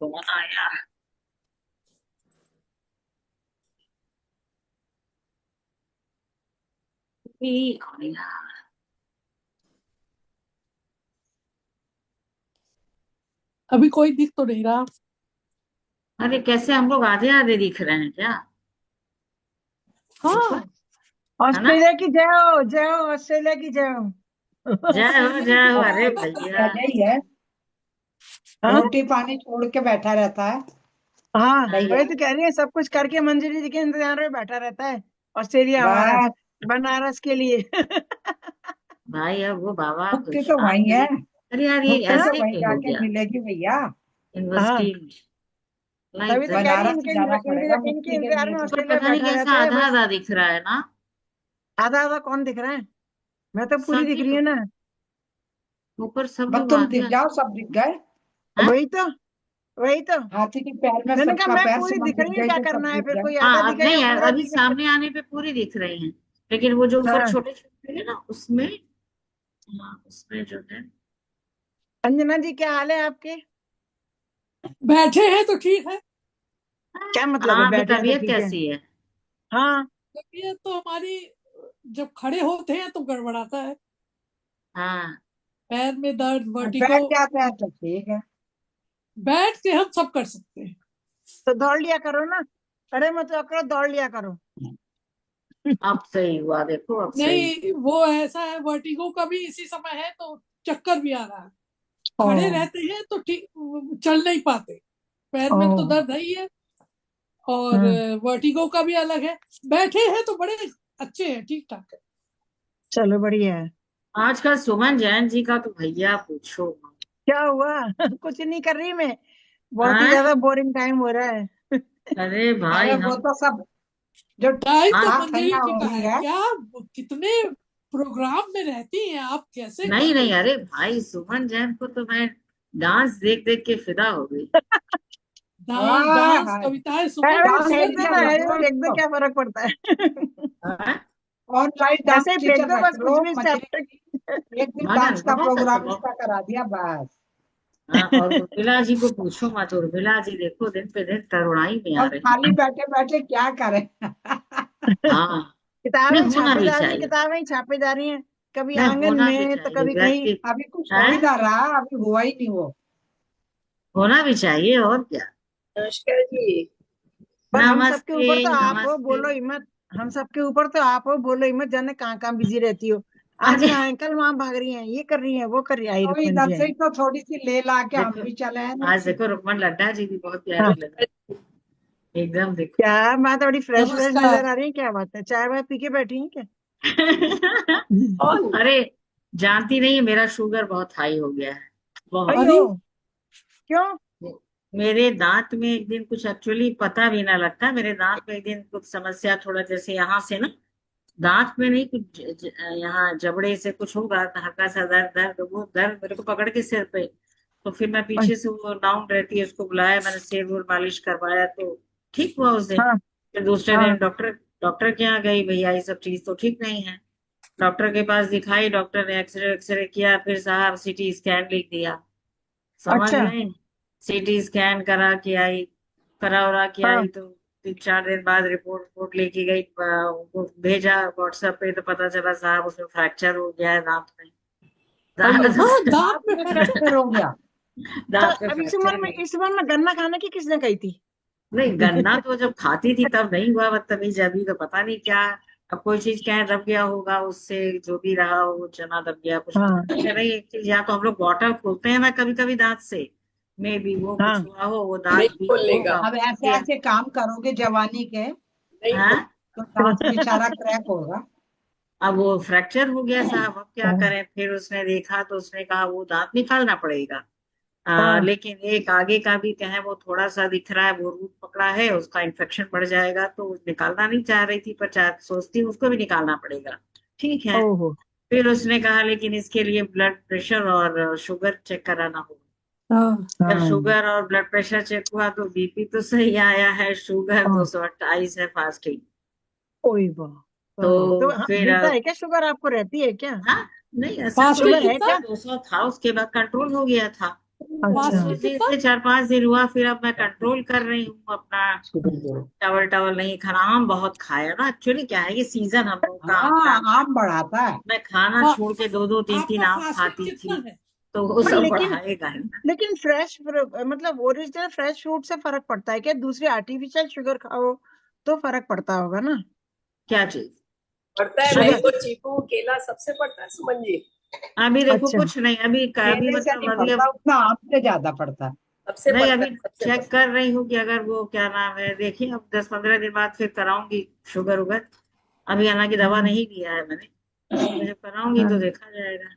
कौन आया? भी आया। अभी कोई दिख तो नहीं रहा। अरे कैसे हम लोग आधे आधे दिख रहे हैं क्या? ऊपर, हाँ। है ना? ऑस्ट्रेलिया की जय हो, जय हो, ऑस्ट्रेलिया की जय हो। जय हो ऑस्ट्रेलिया जय की हो, जय अरे हो। भैया। राजा ही है। हाँ रोटी पानी छोड़ के बैठा रहता है। हाँ, सही वही है। तो कह रही है, सब कुछ करके मंजरी जी के इंतजार में बैठा रहता है। ऑस्ट्रेलिया हमारा बस बनारस के लिए। भाई अब वो बाबा मुक्ति तो शाम वही के है। लिए। अरे यार ये मुक्ति तो ऐसे वही हो जाके गया। मिलेगी भैया। हाँ, इन्वेस्टिंग लाइक तभी तो कह दैट। रही है, बनारस ही इनके जाना पड़ेगा इनके मुक्ति के इंतजार लिए में तो। ऊपर ऑस्ट्रेलिया पता नहीं बैठा कैसा रहता है आधा बस। आधा दिख रहा है ना। आधा आधा कौन दिख रहा है? मैं तो पूरी दिख सभी रही हूँ लोग ना। ऊपर सब बस लोग तुम आधे दिख जाओ, सब दिख गए। हैं। वही तो, वही तो। हाथी के पैर में मैंने कहा सबका मैं पैर, पूरी सुमन दिख दिख रही हूँ, गई क्या तो सब करना है दिख फिर? गए। कोई आधा हाँ अब दिखे या नहीं है, पूरा अभी दिखे। सामने आने पे पूरी दिख रही हैं। लेकिन वो जो ऊपर हाँ, छोटे छोटे है ना उसमें। हाँ उसमें जो है। अंजना जी क्या हाल है आपके? बैठे हैं तो ठीक है। क्या मतलब है हाँ अभी बैठे हैं तो तबीयत ठीक है? कैसी है? हाँ। तबीयत तो हमारी जब खड़े होते हैं तो गड़बड़ाता है। हाँ पैर में दर्द, वर्टिगो। बैठ जाते हैं तो ठीक है। बैठ के हम सब कर सकते हैं। तो दौड़ लिया करो ना, खड़े मत रहो करो, दौड़ लिया करो। अब सही हुआ, देखो अब सही। नहीं वो ऐसा है, वर्टिगो का भी इसी समय है तो चक्कर भी आ रहा है। ओ, खड़े रहते हैं तो ठीक, चल नहीं पाते। पैर ओ, में तो दर्द है ही है। और हम्म, वर्टिगो का भी अलग है। बैठे हैं तो बड़े अच्छे हैं, ठीक ठाक है। चलो बढ़िया है। आजकल सुमन जैन जी का तो भैया पूछो मत। क्या हुआ? कुछ नहीं कर रही मैं, बहुत ही हाँ? ज्यादा बोरिंग टाइम हो रहा है। अरे अरे भाई वो हम। तो सब जो टाइम तो हाँ साथ है मंजरी या जी का वही है है। क्या? कितने प्रोग्राम में रहती हैं आप, कैसे नहीं कर नहीं, लेती अरे भाई सुमन जैन को तो मैं डांस देख देख के फिदा हो गई। हैं? डांस हाय डांस हाय। कविताएं, सुमन अरे डांस फेंक सुमन दो जी टीचर ना, की। रख ऐसे लो फेंक दो, उसको। क्या फर्क पड़ता है? हाँ? ऑनलाइन ऐसे डांस ही फेंक टीचर दो रख बस, कुछ लो भी स्टेप मंजरी। तक। एक दिन मदन डांस का बहुत अच्छा प्रोग्राम बहुत। उसका करा दिया बस। हाँ और उर्मिला जी को पूछो मत, उर्मिला जी देखो दिन पे दिन तरुणाई में आ अब रही। खाली बैठे बैठे क्या करें। हाँ। नहीं किताबें होना छापी भी जा रही हैं, चाहिए। किताबें ही छापी जा रही हैं, कभी नहीं आंगन होना भी में तो चाहिए कभी कहीं। व्यक्ति। अभी कुछ हो है। ही ना रहा, अभी हुआ ही नहीं वो। होना भी चाहिए और क्या। नमस्कार जी। पर हम सबके नमस्ते ऊपर तो आप हो, नमस्ते। बोलो हिम्मत। हम सबके ऊपर तो आप हो, बोलो हिम्मत, जाने कहाँ कहाँ बिजी रहती हो। आज अरे यहाँ है, कल वहां भाग रही हैं, ये कर रही हैं, वो कर रही है, आई तो रुकमन इधर जी से आई। ही तो थोड़ी सी ले ला के हम देखो, भी चले हैं आज नहीं। देखो रुकमन लड्डा जी भी बहुत हाँ, प्यारी लग रही। एकदम देखो। क्या बात है, बड़ी फ्रेश फ्रेश नमस्कार। नजर आ रही है, क्या बात है, चाय वाय पी के बैठी हैं क्या? कौन? अरे जानती नहीं है, मेरा शुगर बहुत हाई हो गया है। बहुत। अयो, अरे क्यों? मेरे दांत में एक दिन कुछ एक्चुअली पता भी ना लगता, मेरे दांत में एक दिन कुछ समस्या, थोड़ा जैसे यहाँ से ना दांत में नहीं कुछ यहाँ जबड़े से कुछ होगा, हल्का सा दर्द दर्द, वो दर्द मेरे को पकड़ के सिर पे। तो फिर मैं पीछे से वो नाउन रहती है उसको बुलाया, मैंने सिर वुर मालिश करवाया तो ठीक हुआ उस दिन। हाँ, फिर दूसरे हाँ, दिन डॉक्टर डॉक्टर के यहाँ गई, भैया ये सब चीज तो ठीक नहीं है। डॉक्टर के पास दिखाई, डॉक्टर ने एक्सरे एक्सरे किया, फिर साहब सीटी स्कैन लिख दिया। समझ अच्छा, गए? सीटी स्कैन करा के आई, करा उरा के हाँ, आई तो 3 4 दिन बाद रिपोर्ट रिपोर्ट लेके गई, उनको भेजा व्हाट्सएप पे तो पता चला साहब उसमें फ्रैक्चर हो गया है दांत में। अयो। दांत हाँ, दांत दांत में में फ्रैक्चर। फ्रैक्चर हो गया। तो दांत में अब फ्रैक्चर हो गया। इस उम्र में गन्ना खाने की किसने कही थी? नहीं गन्ना तो जब खाती थी तब नहीं हुआ बदतमीज, अभी तो पता नहीं क्या। अब कोई चीज कहीं दब गया होगा उससे, जो भी रहा वो चना दब गया कुछ। हाँ, अच्छा नहीं, एक चीज या तो हम लोग बॉटल खोलते हैं ना कभी कभी दांत से, मे भी वो कुछ हाँ, हुआ हो, वो नहीं दांत वीक खोलेगा, होगा। अब ऐसे ऐसे काम करोगे जवानी के नहीं खोल। हाँ। तो दांत बेचारा क्रैक होगा। अब वो फ्रैक्चर हो गया साहब, अब क्या करें, फिर उसने देखा तो उसने कहा वो दांत निकालना पड़ेगा। हाँ, लेकिन एक आगे का भी कहे वो थोड़ा सा दिख रहा है, वो रूट पकड़ा है, उसका इन्फेक्शन बढ़ जाएगा तो वो निकालना नहीं चाह रही थी, पर सोचती हूँ उसको भी निकालना पड़ेगा। ठीक है। ओहो, फिर उसने कहा लेकिन इसके लिए ब्लड प्रेशर और शुगर चेक कराना होगा। हाँ। जब हाँ, शुगर और ब्लड प्रेशर चेक हुआ तो बीपी तो सही आया है, शुगर हाँ, 228 है फास्टिंग। ओए वाह, तो वाह, तो हाँ, फिर मिलता है क्या शुगर, आपको रहती है क्या? हाँ नहीं ऐसा तो फास्टिंग नहीं शुगर है है, कितना? क्या? 200 था उसके बाद कंट्रोल हो गया था। अच्छा फास्टिंग जी कितना? से 4-5 दिन हुआ, फिर अब मैं कंट्रोल कर रही हूँ अपना। चावल टावल नहीं खाना। आम बहुत खाया ना, एक्चुअली क्या है, ये सीजन हम लोग का आम का। हाँ, आम बढ़ाता है। मैं खाना हाँ, छोड़ के 2-2 3-3 आपका आम फास्टिंग खाती कितना थी, है? तो वो पर सब लेकिन बढ़ाएगा ही ना। लेकिन फ्रेश मतलब ओरिजिनल फ्रेश फ्रूट से फर्क पड़ता है क्या? दूसरी आर्टिफिशियल शुगर खाओ तो फर्क पड़ता होगा ना? क्या चीज? पड़ता है, शुगर। मैंगो, चीकू, केला सबसे पड़ता है सुमन जी। अभी देखो अच्छा। कुछ नहीं, अभी केले से मतलब नहीं अभी पड़ता अब उतना, आम से ज्यादा पड़ता है। सबसे नहीं, पड़ता अभी है, सबसे चेक पड़ता कर रही हूँ कि अगर वो क्या नाम है, देखिए अब 10-15 दिन बाद फिर कराऊंगी शुगर उगर। अभी हालांकि दवा हम्म, नहीं लिया है मैंने, तो जब कराऊंगी तो हाँ देखा जाएगा।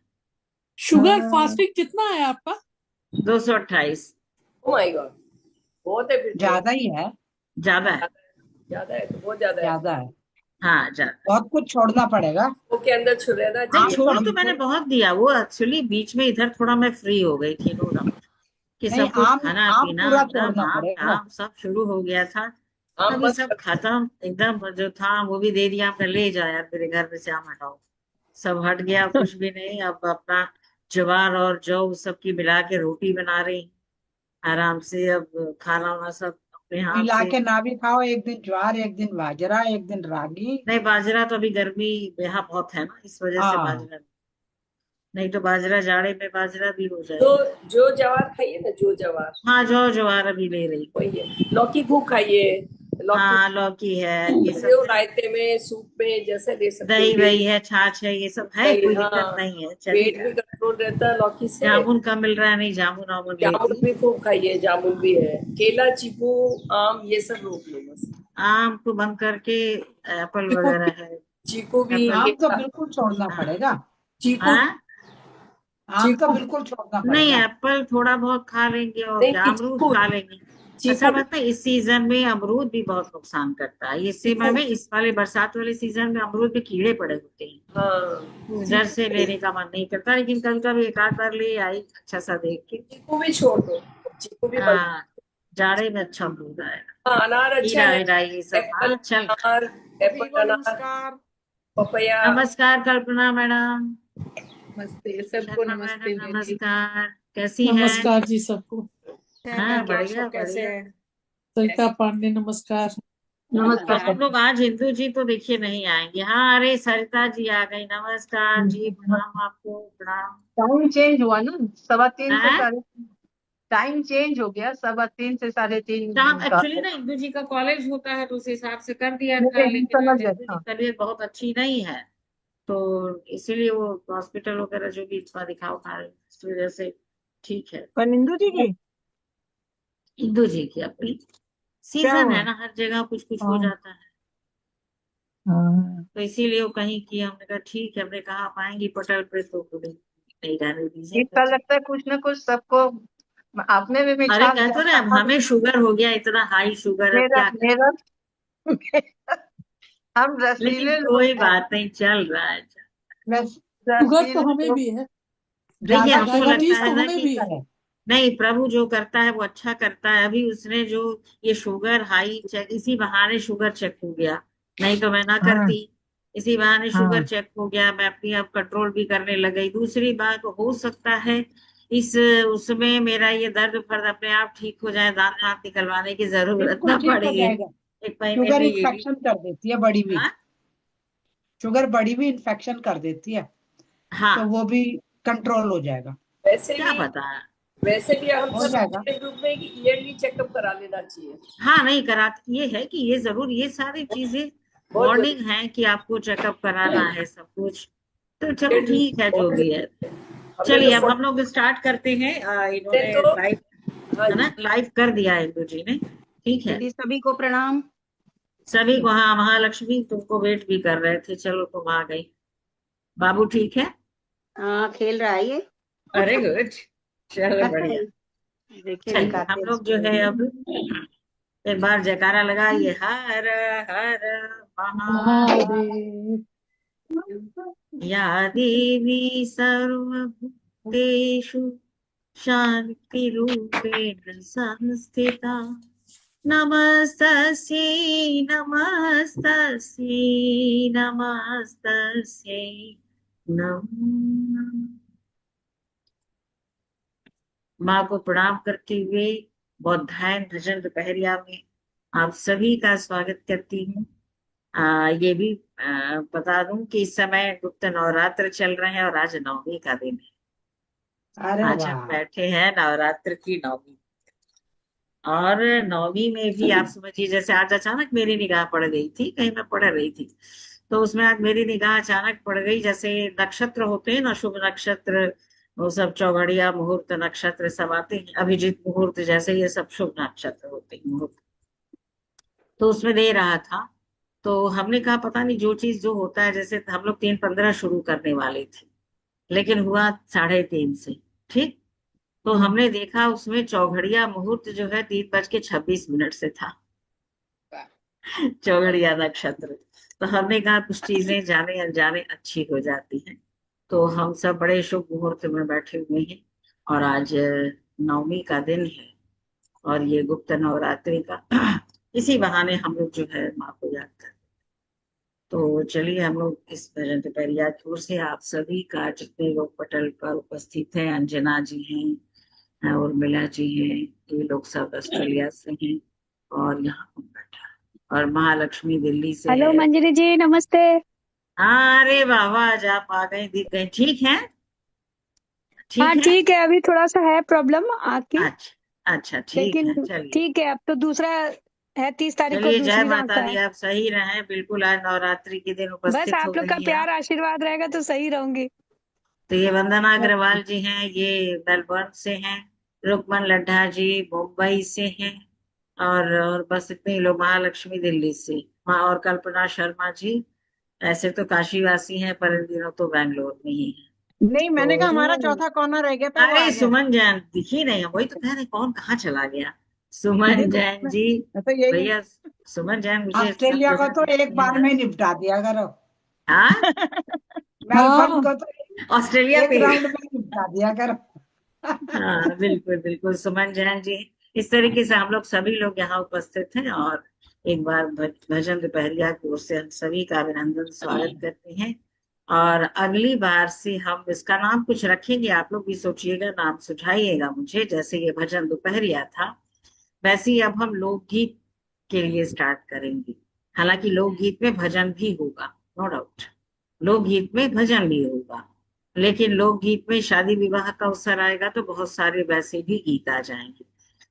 शुगर हाँ। फास्टिंग कितना है आपका? 228। है। ओ माय गॉड, बहुत है फिर तो। ज्यादा ही है। ज्यादा है। ज्यादा है तो बहुत ज्यादा है। ज्यादा है। हाँ, ज्यादा। बहुत कुछ छोड़ना पड़ेगा। वो के अंदर छुप रहना नहीं, आम चाहिए। तो छोड़ तो मैंने बिल्कुल बहुत दिया, वो एक्चुअली बीच में इधर थोड़ा मैं फ्री हो गई थी, नो डाउट, कि नहीं, सब कुछ आम खाना आम पीना पूरा एकदम छोड़ना आम पड़ेगा। धाम सब शुरू हो गया था। आम अभी बंद सब कर। खत्म एकदम, जो था वो भी दे दिया हमने, ले जाओ यार मेरे घर में से आम हटाओ। सब हट गया, कुछ भी नहीं। अब अपना ज्वार और जौ सबकी मिला के रोटी बना रही आराम से, अब खाना वाना सब अपने हाथ मिला से। के ना भी खाओ, एक दिन ज्वार, एक दिन बाजरा, एक दिन रागी। नहीं, बाजरा तो अभी गर्मी यहाँ बहुत है ना, इस वजह से हाँ, बाजरा, नहीं तो बाजरा जाड़े में बाजरा भी हो जो जाएगा। जो जवार खाइए ना, जो जवार हाँ, जौ ज्वार अभी ले रही हूँ। वही है। लौकी खूब खाइए। लौकी हाँ, लौकी है, ये सब जो है। रायते में, सूप में जैसे ले सकते हो। दही वही बेल, है, छाछ है, ये सब है, दही, कोई दिक्कत हाँ। नहीं है, पेट चलेगा। भी कंट्रोल रहता है लौकी से। जामुन का मिल रहा है, नहीं जामुन वामुन जामुन लेती। भी खूब खाइए, जामुन भी है। केला, चीकू, आम ये सब रोक लो बस। आम को बंद करके एप्पल देखो, वगैरह है। चीकू भी, एप्पल। आम तो केला, बिल्कुल छोड़ना हाँ। पड़ेगा। चीकू, हाँ? आम तो चीकू बिल्कुल छोड़ना नहीं, पड़ेगा। एप्पल थोड़ा बहुत खा लेंगे और नहीं क्या, नहीं, अमरूद चीकू, खा लेंगे। चीकू, असल बात है, इस सीजन में अमरूद भी बहुत नुकसान करता है, इस समय चीकू, में, इस वाले बरसात वाले सीजन में अमरूद में कीड़े पड़े होते हैं। हाँ। इस डर से चीकू, लेने का मन नहीं करता, लेकिन कभी कभी एक आध बार ले आई अच्छा सा देख के। चीकू भी छोड़ दो। चीकू भी बंद। हाँ, जाड़े में अच्छा अमरूद आएगा। हाँ, अनार अच्छा हीरा है। वीरा ये सब, एप्पल, हाँ चल। अनार, सभी एप्पल, को अनार, नमस्कार। पपया। नमस्कार कल्पना मैडम। नमस्ते सबको, शर्मा नमस्ते मैडम दीदी। नमस्कार, कैसी हैं? नमस्कार जी सबको। हाँ, क्या बढ़िया सब कैसे बढ़िया। हैं? सरिता पांडे नमस्कार। नमस्कार आप लोग आज हिंदू जी तो देखिए नहीं आएंगे। हाँ, अरे सरिता जी आ गई, नमस्कार जी, प्रणाम आपको, प्रणाम। टाइम चेंज हुआ ना, 3:15 से हाँ, 3:30। टाइम चेंज हो गया, 3:15 से 3:30 शाम का। एक्चुअली ना इंदू जी का कॉलेज होता है, तो उस हिसाब से कर दिया था, नहीं, हम लेकिन समझ आज गए। इंदू जी हाँ की तबीयत बहुत अच्छी नहीं है, तो इसीलिए वो हॉस्पिटल वगैरह जो भी इतना दिखाओ खा रहे हैं, इस वजह से। ठीक है। पर निंदू जी की इंदू जी की अपनी क्या सीजन है हुआ? ना, हर जगह कुछ कुछ हो हाँ जाता है, हाँ। तो इसीलिए वो कहीं की, हमने कहा ठीक है, हमने कहा आप आएंगी पटल पे तो नहीं रहने इतना दीजिए। लगता है कुछ ना कुछ सबको। आपने भी अरे मिठास कहते ना, गैस हम। हमें शुगर हो गया, इतना हाई शुगर, अब मेरा क्या करें। मेरा हम लेकिन रसीले लोग कोई हैं। बात नहीं, चल रहा है। शुगर तो रसीले हमें लोग। भी है। देखिए, ज्यादा हमको शुगर लगता डायबिटीज भी है तो ना हमें कि भी हानिकारक है। है। नहीं, प्रभु जो करता है वो अच्छा करता है। अभी उसने जो ये शुगर हाई चेक, इसी बहाने शुगर चेक हो गया, नहीं तो मैं ना हाँ करती। इसी बहाने शुगर हाँ। चेक हो गया, मैं अपनी अब कंट्रोल भी करने लग गई। दूसरी बात, हो सकता है इस उसमें मेरा ये दर्द फर्द अपने आप ठीक हो जाए, दांत वांत निकलवाने की जरूरत बिल्कुल ना ठीक पड़े हो जाएगा। एक महीने शुगर में, ये भी। इन्फेक्शन कर देती है, बड़ी भी। हाँ। शुगर बड़ी भी इन्फेक्शन कर देती है। तो हाँ, वो भी कंट्रोल हो जाएगा। वैसे क्या भी पता। वैसे भी हम हो सब जाएगा। एज ग्रुप में ईयरली चेकअप करा लेना चाहिए। हाँ, नहीं करा, ये है कि ये जरूर, ये सारी चीजें बहुत वार्निंग जरूरी है कि आपको चेकअप कराना है सब कुछ, तो है। चलो ठीक है जो बहुत भी है। जरूरी है। हमने चलिए तो अब हम लोग स्टार्ट करते हैं। इन्होंने तो, लाइव, हाँ है जी। ना, लाइव कर दिया है इंदु जी ने। ठीक है। दीदी सभी को प्रणाम। सभी को, हाँ, महालक्ष्मी तुमको वेट भी कर रहे थे, चलो तुम आ गई। बाबू ठीक है? हाँ, खेल रहा है ये। अरे गुड, चलो बढ़िया। देखिए चलिए दिखाते हम हैं लोग जो इसको। है अब एक बार जयकारा लगाइए, हर हर महादेव, महादेव। या देवी सर्वभूतेषु शान्तिरूपेण संस्थिता, नमस्तस्यै नमस्तस्यै नमस्तस्यै नमो नमः। माँ को प्रणाम करते हुए बौद्धायन भजन दोपहरिया में आप सभी का स्वागत करती हूँ। ये भी बता दूं कि इस समय गुप्त नवरात्र चल रहे हैं और आज नवमी का दिन है। अरे आज हम वाह। बैठे हैं नवरात्र की नवमी, और नवमी में भी आप समझिए जैसे आज अचानक मेरी निगाह पड़ गई थी, कहीं मैं पढ़ रही थी तो उसमें आज मेरी निगाह अचानक पड़ गई। जैसे नक्षत्र होते हैं ना, शुभ नक्षत्र, वो सब चौघड़िया मुहूर्त नक्षत्र सब आते हैं, अभिजीत मुहूर्त, जैसे ये सब शुभ नक्षत्र होते हैं मुहूर्त। तो उसमें दे रहा था, तो हमने कहा पता नहीं जो चीज जो होता है, जैसे हम लोग 3:15 शुरू करने वाले थे लेकिन हुआ 3:30 से। ठीक, तो हमने देखा उसमें चौघड़िया मुहूर्त जो है 3:26 से था, चौघड़िया नक्षत्र। तो हमने कहा कुछ चीजें जाने अनजाने अच्छी हो जाती हैं। तो हम सब बड़े शुभ मुहूर्त में बैठे हुए हैं, और आज नवमी का दिन है और ये गुप्त नवरात्रि का इसी बहाने हम लोग जो है माँ को याद कर। तो चलिए हम लोग इस भजन दोपहरिया की ओर से आप सभी का, जितने लोग पटल पर उपस्थित हैं, अंजना जी हैं, उर्मिला जी हैं, ये लोग सब ऑस्ट्रेलिया से हैं, और यहाँ पर बैठा है, और महालक्ष्मी दिल्ली से हेलो है। मंजरी जी, नमस्ते। हाँ, अरे बाबा आज आप आ गए, दिख गए। ठीक है, हाँ ठीक है। ठीक है, अभी थोड़ा सा है प्रॉब्लम आँख की, अच्छा अच्छा, ठीक लेकिन है, चलिए। ठीक है। अब तो दूसरा है, 30 तारीख को चलिए, जय दूसरी रात माता का दी, है। आप सही रहें। बिल्कुल आज नवरात्रि के दिन बस उपस्थित हो आप लोग का गई हैं प्यार आप। आशीर्वाद रहेगा तो सही रहूंगी। तो ये वंदना अग्रवाल जी हैं, ये मेलबर्न से हैं। रुकमन लड्ढा जी मुंबई से हैं। और बस इतने ही लोग, महालक्ष्मी दिल्ली से, माँ, और कल्पना शर्मा जी ऐसे तो काशीवासी हैं पर इन दिनों तो बैंगलोर में ही है। नहीं, मैंने कहा हमारा तो चौथा कॉर्नर रह गया था, वो आ अरे गया। सुमन जैन दिखी नहीं, वही तो कह रहे कौन कहाँ चला गया। सुमन देखो जैन जी, मैं तो यही भैया सुमन जैन मुझे सब ऑस्ट्रेलिया को जगह तो एक दिखती बार है। में निपटा दिया करो। हाँ, मेलबर्न हाँ को तो ऑस्ट्रेलिया एक पे। राउंड में निपटा दिया करो। हाँ बिल्कुल बिल्कुल, सुमन जैन जी। इस तरीके से हम लोग सभी लोग यहाँ उपस्थित हैं, और एक बार भजन दोपहरिया की ओर से हम सभी का अभिनंदन स्वागत करते हैं। और अगली बार से हम इसका नाम कुछ रखेंगे, आप लोग भी सोचिएगा, नाम सुझाइएगा मुझे। जैसे ये भजन दोपहरिया था, वैसे ही अब हम लोकगीत के लिए स्टार्ट करेंगे। हालांकि लोकगीत में भजन भी होगा, नो डाउट, लोकगीत में भजन भी होगा, लेकिन लोकगीत में शादी विवाह का अवसर आएगा तो बहुत सारे वैसे भी गीत आ जाएंगे।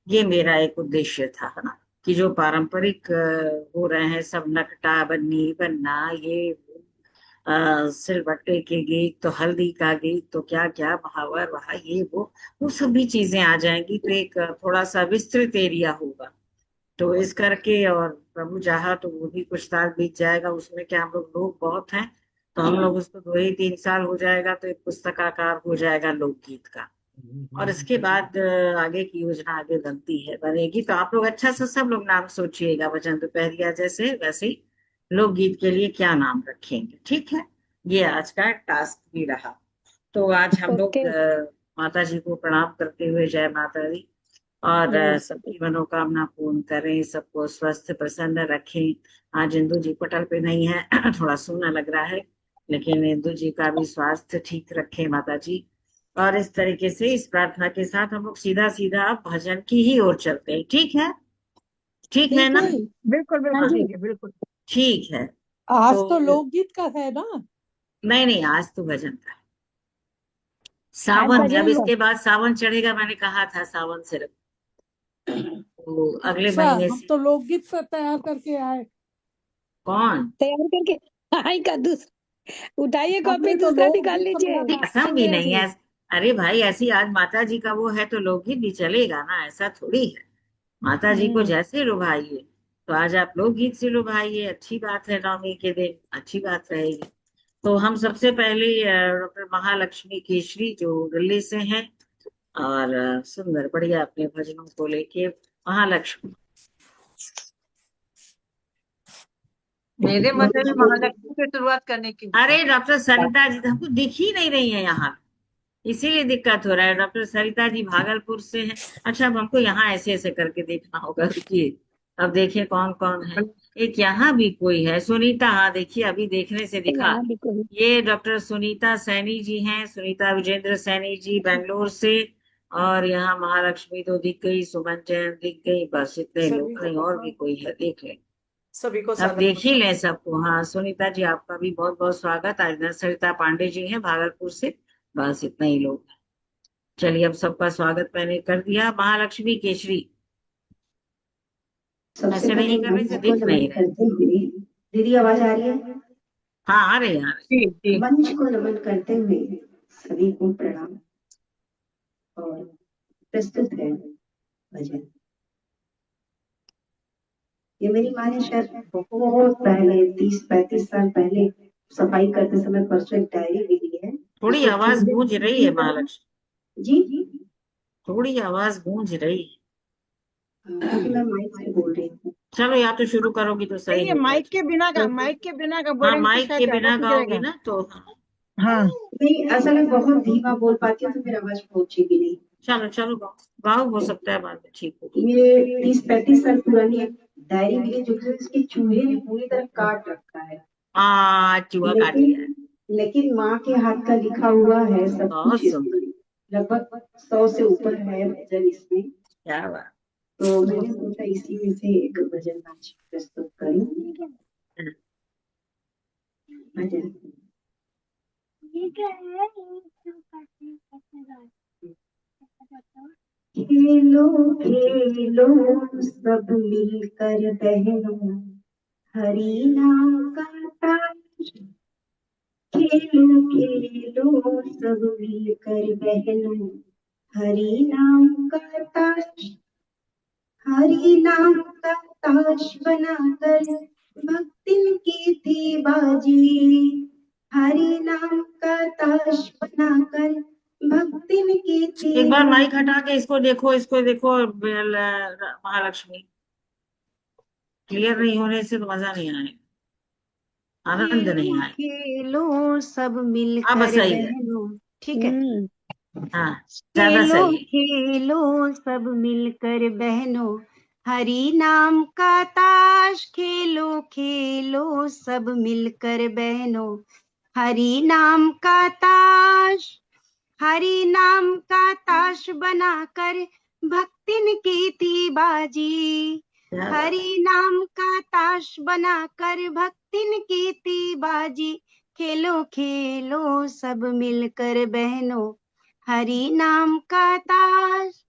ये मेरा एक उद्देश्य था, है ना, कि जो पारंपरिक हो रहे हैं सब, नकटा बन्नी बन्ना, ये सिलबट्टे के गीत, तो हल्दी का गीत, तो क्या क्या महावर वहा, ये वो सब भी चीजें आ जाएंगी। तो एक थोड़ा सा विस्तृत एरिया होगा। तो इस करके, और प्रभु चाहा तो वो भी कुछ साल बीत जाएगा, उसमें क्या, हम लोग बहुत हैं, तो हम लोग उसको 2 ही 3 साल हो जाएगा तो एक पुस्तकाकार हो जाएगा लोकगीत का। और इसके बाद आगे की योजना आगे बनती है, बनेगी। तो आप लोग अच्छा से सब लोग नाम सोचिएगा, भजन दोपहरिया जैसे वैसे ही लोकगीत के लिए क्या नाम रखेंगे। ठीक है, ये आज का टास्क भी रहा। तो आज हम लोग ओके। माता जी को प्रणाम करते हुए जय माता दी, और सबकी मनोकामना पूर्ण करें, सबको स्वस्थ प्रसन्न रखें। आज इंदु जी पटल पे नहीं है थोड़ा सूना लग रहा है, लेकिन इंदु जी का भी स्वास्थ्य ठीक रखें माता जी। और इस तरीके से, इस प्रार्थना के साथ हम लोग सीधा सीधा भजन की ही ओर चलते हैं। ठीक है, ठीक है ना? बिल्कुल। बिल्कुल हाँ बिल्कुल जी, ठीक है, बिल्कुल। ठीक है। आज तो तो लोकगीत का है ना। नहीं नहीं, आज तो भजन का है। आज सावन में, अब भजन का। इसके बाद सावन चढ़ेगा, मैंने कहा था सावन से तो अगले अच्छा, महीने हम से। तो लोकगीत से तैयार करके आए। कौन? तैयार करके आई का दूसरा उठाइए, कॉपी हमने तो दूसरा निकाल लोकगीत लीजिए। समझा था कसम भी ये नहीं है। अरे भाई, ऐसी आज माता जी का वो है तो लोकगीत भी चलेगा ना, ऐसा थोड़ी है। माता जी को हम्म, जैसे लुभाइए, तो आज आप लोकगीत से लुभाइए, अच्छी बात है, नवमी के दिन अच्छी बात रहेगी। तो हम सबसे पहले डॉक्टर महालक्ष्मी केशरी जो दिल्ली से हैं, और सुंदर बढ़िया अपने भजनों को लेके, महालक्ष्मी। मेरे मत में महालक्ष्मी से शुरुआत करने की इच्छा अरे है। डॉक्टर सरिता जी तो हमको दिख ही नहीं रही है यहाँ, इसीलिए दिक्कत हो रहा है। डॉक्टर सरिता जी भागलपुर से हैं। अच्छा, अब हमको यहाँ ऐसे ऐसे करके देखना होगा, रुकिए, अब देखिए कौन कौन है। एक यहाँ भी कोई है, सुनीता, हाँ देखिए अभी देखने से दिखा। यहाँ भी कोई। ये डॉक्टर सुनीता सैनी जी हैं, सुनीता विजेंद्र सैनी जी, बेंगलोर से। और यहाँ महालक्ष्मी तो दिख गई, सुमन जैन दिख गई, बस इतने लोग, सभी नहीं को और भी कोई है देख ले। सभी को अब स्वागत। देख ही लें सबको। हाँ सुनीता जी आपका भी बहुत बहुत स्वागत। आज सरिता पांडे जी हैं भागलपुर से, बस इतना ही लोग हैं। चलिए अब सबका स्वागत मैंने कर दिया। महालक्ष्मी केसरी सबसे ऐसे नहीं पहले कर रहे थे, मंच को दिख नमन नहीं रहे। करते हुए, दीदी आवाज आ रही है? हाँ आ रहे हैं, आ रहे जी जी। मंच को नमन करते हुए सभी को प्रणाम। और प्रस्तुत है भजन। ये मेरी माँ ने शायद बहुत पहले 30-35 साल पहले सफाई करते समय परसों एक डायरी भी दी है। थोड़ी उसको आवाज चूहे गूंज रही है महालक्ष्मी, जी थोड़ी आवाज गूंज रही है। क्योंकि मैं माइक से बोल रही हूँ। चलो या तो शुरू करोगी तो सही नहीं ये होगा। माइक के बिना का हाँ बोलेंगे तो माइक शायद के ज्यादा बिना ठीक गाओगी रहेगा। ना तो। हाँ नहीं, असल में बहुत धीमा बोल पाती हूँ तो मेरी आवाज पहुंचेगी नहीं। चलो चलो गाओ गाओ, हो सकता है बाद में ठीक हो। ये 30-35 साल पुरानी एक डायरी मिली जो कि इसके चूहे ने पूरी तरह काट रखा है। चूहा काट लिया है। लेकिन माँ के हाथ का लिखा हुआ है सब बहुत कुछ सुंदर, इसमें। लगभग 100 से ऊपर है भजन इसमें। क्या बात। तो मैंने सोचा इसी में से एक भजन आज प्रस्तुत करूं। भजन। खेलो खेलो सब मिलकर बहनों, हरि नाम का ताज। खेलो खेलो सब मिलकर बहनों, हरि नाम का ताज। हरि नाम का ताज बनाकर भक्तिन की थी बाजी। हरि नाम का ताज बनाकर भक्तिन की थी एक बार माइक बाजी। हटा के इसको देखो महालक्ष्मी, क्लियर नहीं होने से तो मजा नहीं आएगा, आनंद नहीं खेलो आएगा। खेलो सब अब मिलकर सही है। बहनों, ठीक है। हाँ ज्यादा खेलो सही है। खेलो सब मिलकर बहनों, हरि नाम का ताश। खेलो खेलो सब मिलकर बहनों, हरि नाम का ताश। हरि नाम का ताश बनाकर भक्तिन की थी बाजी। क्या बात। हरि नाम का ताश बनाकर भक्तिन की थी बाजी। खेलो खेलो सब मिलकर बहनों, हरि नाम का ताश।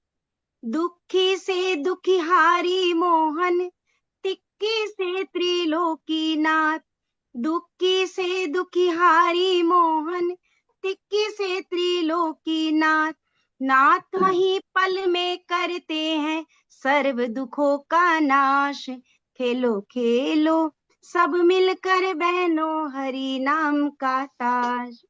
दुखी से दुखिहारी मोहन, तिक्की से त्रिलोकी नाथ। दुखी से दुखिहारी मोहन, तिक्की से त्रिलोकी नाथ। नाथ वही पल में करते हैं सर्व दुखों का नाश। खेलो खेलो सब मिलकर बहनों, हरि नाम का ताश।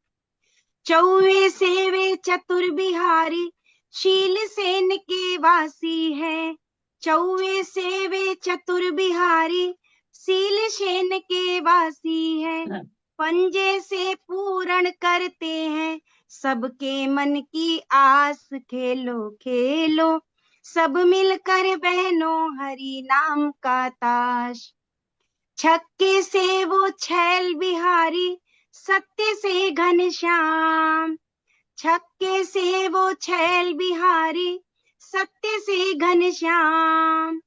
चौवे से वे चतुर बिहारी, शील सेन के वासी है। चौवे से वे चतुर बिहारी, शील सेन के वासी है। पंजे से पूर्ण करते हैं सबके मन की आस। खेलो खेलो सब मिलकर बहनों, हरि नाम का ताश। छक्के से वो छैल बिहारी, सत्य से घनश्याम। छक्के से वो छैल बिहारी, सत्य से घनश्याम।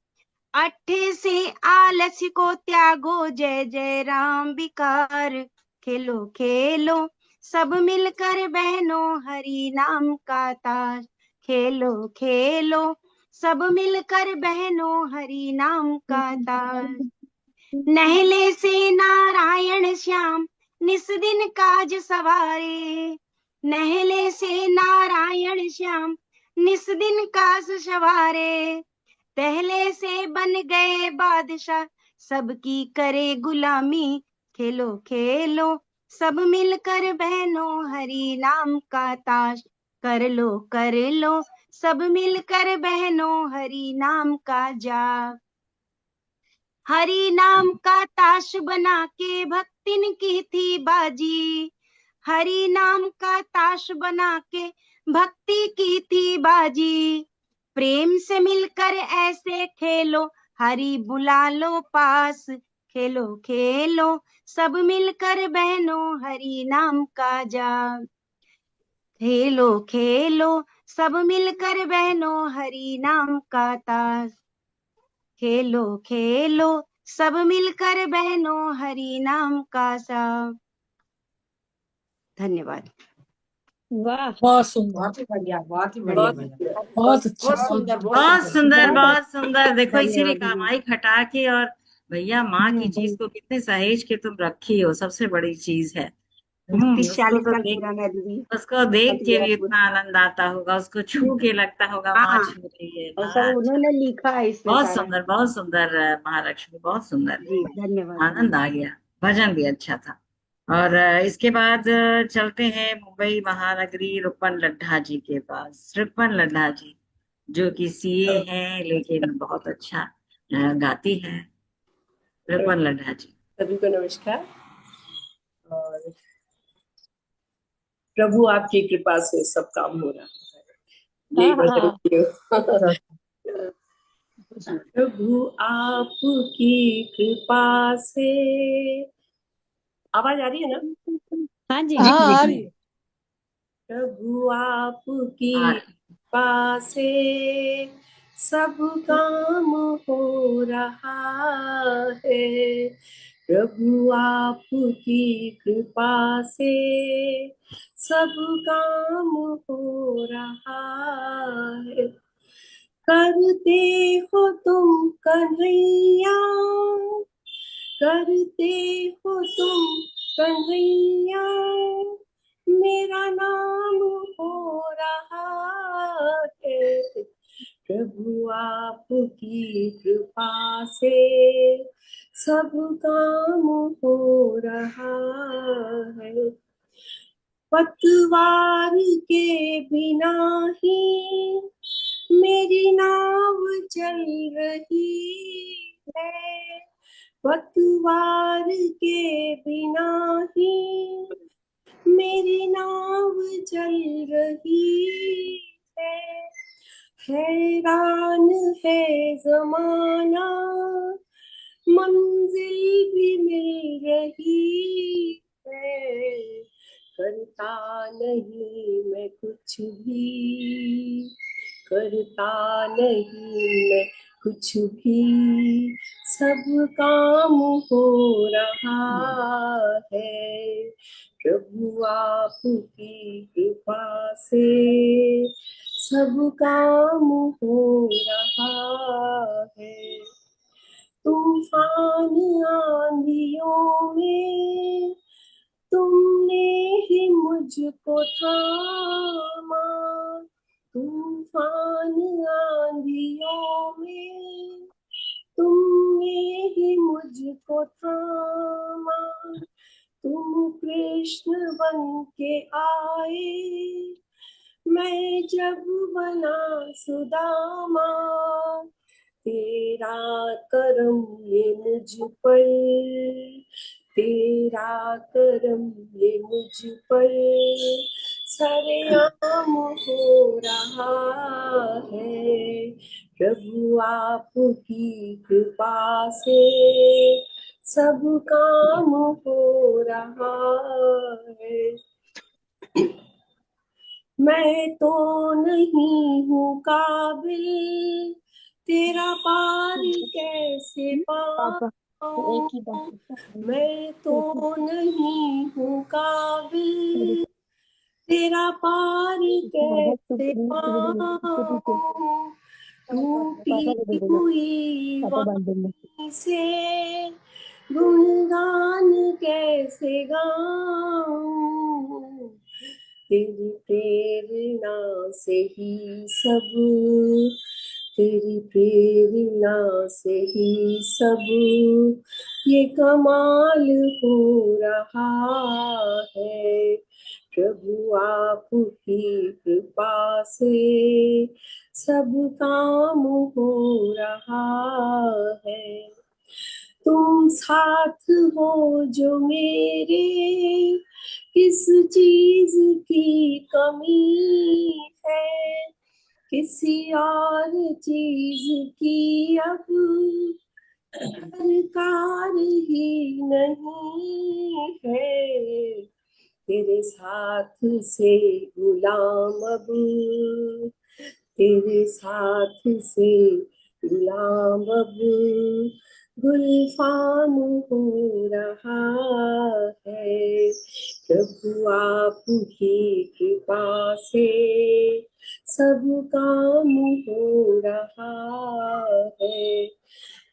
अट्ठे से आलस को त्यागो, जय जय राम विकार। खेलो खेलो सब मिलकर बहनों, हरि नाम का ताश। खेलो खेलो सब मिलकर बहनों, हरि नाम का ताश। नहले से नारायण श्याम, निस दिन काज सवारे। नहले से नारायण श्याम, निस दिन काज सवारे। पहले से बन गए बादशाह, सबकी करे गुलामी। खेलो खेलो सब मिलकर बहनों, हरि नाम का ताश। कर लो सब मिलकर बहनों, हरि नाम का जाप। हरि नाम का ताश बना के भक्तिन की थी बाजी। हरि नाम का ताश बना के भक्ति की थी बाजी। प्रेम से मिलकर ऐसे खेलो, हरि बुला लो पास। खेलो खेलो सब मिलकर बहनों, हरि नाम का जाप। खेलो खेलो सब मिलकर बहनों हरि नाम का ताश। खेलो खेलो सब मिलकर बहनों हरि नाम का साथ। धन्यवाद। वाह बहुत सुंदर, बहुत ही बढ़िया, बहुत ही बढ़िया बहुत भैया। सुंदर। बहुत अच्छा, बहुत सुंदर, बहुत बहुत सुंदर। सुंदर, बहुत बहुत सुंदर। देखो इसीलिए धन्यवाद कहा दीदी। माइक हटा के, और भैया माँ की चीज को कितने सहेज के तुम रखी हो, सबसे बड़ी चीज है। तीस उसको 40 तो साल देख, पुराना है दीदी। उसको देख के भी बहुत इतना आनंद आता होगा, उसको छू के लगता होगा माँ हाँ, छू रही है। और बड़ा सब अच्छा, उन्होंने लिखा है इसमें बहुत सारा। सुंदर, बहुत सुंदर। महालक्ष्मी बहुत सुंदर, जी धन्यवाद आनंद दीदी। आ गया। भजन भी अच्छा था। और इसके बाद चलते हैं मुंबई महानगरी रुपन लड्ढा जी के पास। रुपन लड्ढा जी जो कि सीए हैं, लेकिन बहुत अच्छा गाती हैं। रुपन लड्ढा जी। सभी को नमस्कार। और प्रभु आपकी कृपा से सब काम हो रहा है, यही हाँ हाँ बता रही हूँ। प्रभु आपकी कृपा से, आवाज आ रही है ना? हाँ जी। हाँ आ रही है। प्रभु आपकी और कृपा से सब काम हो रहा है। प्रभु आपकी कृपा से सब काम हो रहा है। करते हो तुम कन्हैया, करते हो तुम कन्हैया, मेरा नाम हो रहा है। प्रभु आपकी कृपा से सब काम हो रहा है। पतवार के बिना ही मेरी नाव चल रही है। पतवार के बिना ही मेरी नाव चल रही है। हैरान है जमाना, मंजिल भी मिल रही है। करता नहीं मैं कुछ भी, करता नहीं मैं कुछ भी, सब काम हो रहा है। प्रभु आपकी कृपा से सब काम हो रहा है। तूफान आंधियों में तुमने ही मुझको थामा। तूफान आंधियों में तुमने ही मुझको थामा। तुम कृष्ण बन के आए, मैं जब बना सुदामा। तेरा करम ये मुझ पर, तेरा करम ये मुझ पर सरेआम हो रहा है। प्रभु आपकी कृपा से सब काम हो रहा है। मैं तो नहीं हूँ काबिल, तेरा पार कैसे पाऊं। मैं तो नहीं हूँ काबिल, तेरा पार कैसे पाऊं। टूटी हुई वाणी से गुणगान कैसे गाऊं। तेरी प्रेरणा से ही सब, तेरी प्रेरणा से ही सब ये कमाल हो रहा है। प्रभु आपकी कृपा से सब काम हो रहा है। तुम साथ हो जो मेरे, किस चीज की कमी है। किसी और चीज की अब दरकार ही नहीं है। तेरे साथ से गुलाम अब, तेरे साथ से गुलाम अब, गुलफाम हो रहा है। प्रभु आपकी कृपा से सब काम हो रहा है।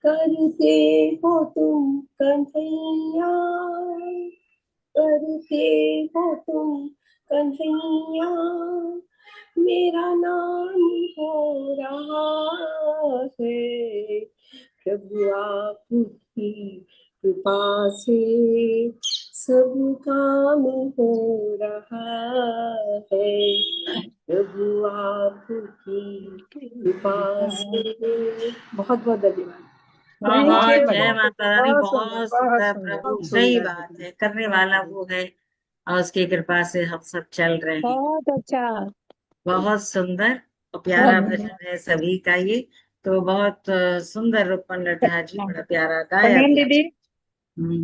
करते हो तुम कन्हैया, करते हो तुम कन्हैया, मेरा नाम हो रहा है। प्रभु आपकी कृपा से सब काम हो रहा है। प्रभु आपकी कृपा से। बहुत बहुत धन्यवाद। बहुत जय बढ़िया, माता रानी, बहुत बहुत सुंदर सुंदर प्रभु, बहुत सही सुंदर बात दीदी। है, करने वाला वो है और उसकी कृपा से हम सब चल रहे हैं। बहुत अच्छा। बहुत सुंदर और बहुत प्यारा बढ़िया। भजन है सभी का ये। तो बहुत सुंदर रूपन नड्डा जी, बड़ा प्यारा गाया प्रवीण भी आप। दीदी।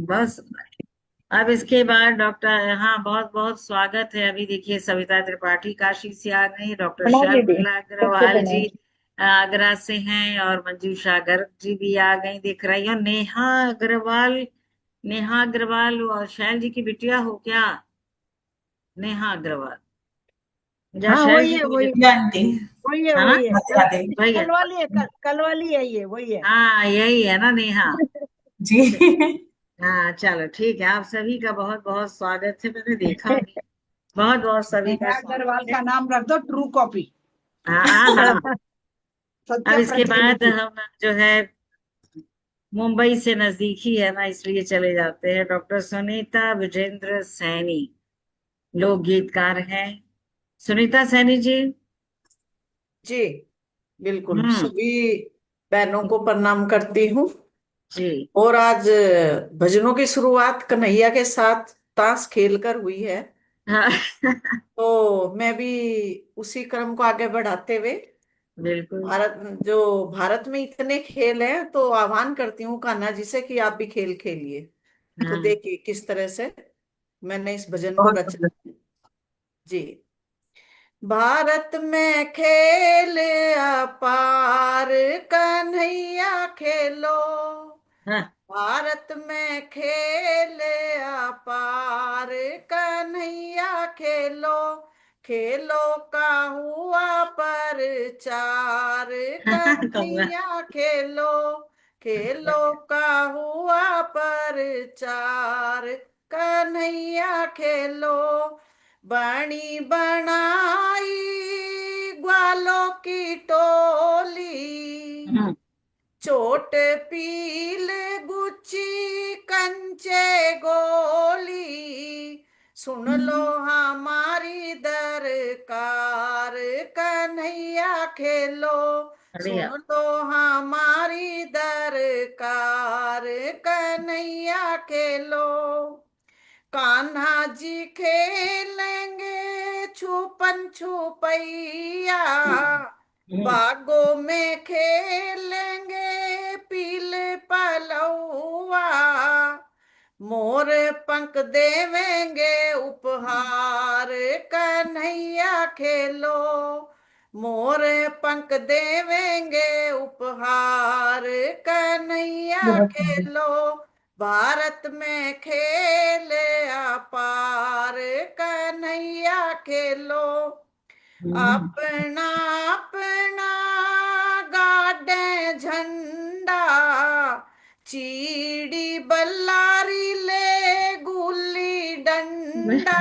बहुत सुंदर। अब इसके बाद डॉक्टर, हाँ बहुत बहुत स्वागत है। अभी देखिए सविता त्रिपाठी काशी से आ गई, डॉक्टर प्रणाम दीदी। शर्मिला अग्रवाल जी आगरा से हैं, और मंजूषा गर्ग जी भी आ गई दिख रही है। नेहा अग्रवाल, नेहा अग्रवाल और शैल जी की बिटिया हो क्या? नेहा अग्रवाल या हाँ शैल वही जी है, की वही बिटिया? वही है, हाँ वही है, राधे कल राधे। वही है। कल वाली है, कल वाली है, ये वही है। हाँ यही है ना नेहा। जी। हाँ चलो ठीक है, आप सभी का बहुत बहुत स्वागत है। मैंने देखा नहीं, बहुत बहुत सभी का नेहा स्वागत अग्रवाल है। का नाम रख दो ट्रू कॉपी, हाँ हाँ हाँ। अब सत्य इसके बाद प्रतिनिधि। हम जो है मुंबई से नजदीक ही है ना, इसलिए चले जाते हैं। डॉक्टर सुनीता विजेंद्र सैनी, लोक गीतकार हैं। सुनीता सैनी जी। जी बिल्कुल, हम्म। सभी बहनों को प्रणाम करती हूँ। जी। और आज भजनों की शुरुआत कन्हैया के साथ ताश खेल कर हुई है, हाँ तो मैं भी उसी क्रम को आगे बढ़ाते हुए बिल्कुल। भारत में इतने खेल हैं, तो आह्वान करती हूँ कान्हा जी से कि आप भी खेल खेलिए। तो हाँ देखिए किस तरह से मैंने इस भजन को बहुत रचा। सुंदर। जी। भारत में खेल अपार, कन्हैया खेलो। हाँ भारत में खेल अपार, कन्हैया खेलो। खेलो का हुआ प्रचार, कौआ। कन्हैया खेलो। खेलो का हुआ प्रचार, कन्हैया खेलो। बनी बनाई ग्वालों की टोली, हम्म। चोट पील गुच्ची कंचे गोली। सुन लो हमारी दरकार, कन्हैया खेलो। सुन बढ़िया। लो हमारी दरकार, कन्हैया खेलो। कान्हा जी खेलेंगे छुपन छुपैया, हम्म। बागों में खेलेंगे पील पलौआ। मोर पंख देवेंगे उपहार, कन्हैया खेलो। मोर पंख देवेंगे उपहार, कन्हैया बहुत सुंदर। खेलो। भारत में खेल अपार, कन्हैया खेलो। हम्म। अपना अपना गाड़े झंडा, चीड़ी बल्लारी ले गुल्ली डंडा।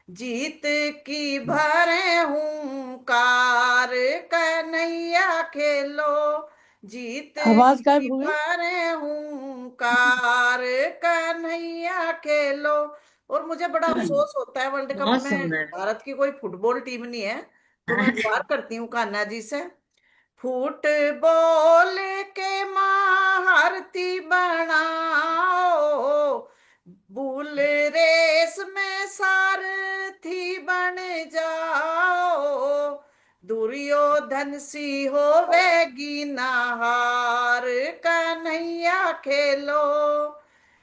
जीत की भरे हुंकार, कन्हैया खेलो। जीत आवाज की गायब हो गई। भरे हुंकार, कन्हैया खेलो। और मुझे बड़ा अफसोस होता है, वर्ल्ड कप बहुत में सुंदर। भारत की कोई फुटबॉल टीम नहीं है, तो मैं हाँ, गुहार करती हूँ कान्हा जी से। फुटबॉल के महारथी बनाओ, बुल रेस में सारथी बन जाओ। दुर्योधन सी होवेगी नहार, कन्हैया खेलो।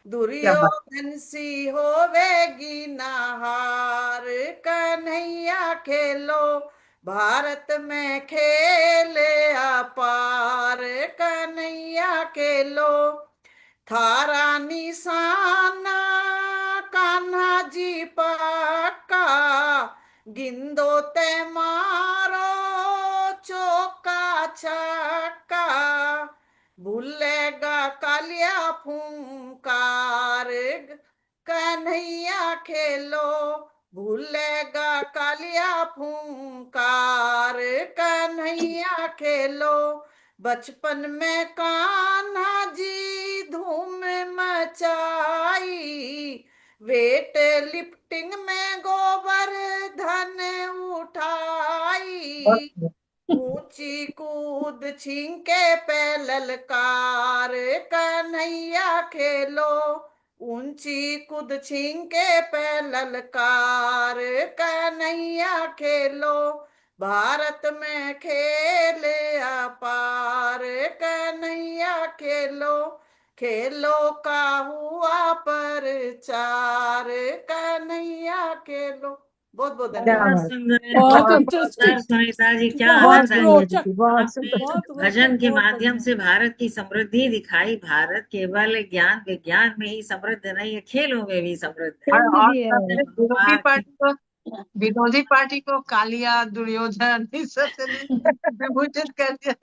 क्या बात। दुर्योधन सी होवेगी नहार, कन्हैया खेलो भारत में खेले अपार, कन्हैया खेलो थारा निशाना कान्हा जी पक्का, गिंदो ते मारो चौका छक्का, भूलेगा कालिया फूंकार, कन्हैया खेलो भूलेगा कालिया फूंकार, कन्हैया खेलो बचपन में कान्हा जी धूम मचाई, वेट लिफ्टिंग में गोवर्धन उठाई, ऊंची कूद छींके पे ललकार, कन्हैया खेलो ऊंची कूद छींके पे ललकार, कन्हैया खेलो भारत में खेले अपार, कन्हैया खेलो खेलो का हुआ प्रचार, कन्हैया खेलो। बहुत बहुत क्या धन्यवाद। बहुत बात। सुंदर, बहुत बहुत बहुत सुंदर इंटरेस्टिंग, सुनीता जी, क्या बहुत बहुत आनंद आया। सुंदर रोचक, दीदी, बहुत आपने सुंदर। बहुत भजन रोचक, के बहुत माध्यम बढ़िया। से भारत की समृद्धि दिखाई। भारत केवल ज्ञान विज्ञान में ही समृद्ध नहीं है, खेलों में भी समृद्ध है। और दिया है। सबसे विरोधी पार्टी को कालिया दुर्योधन इस सब से विभूषित कर दिया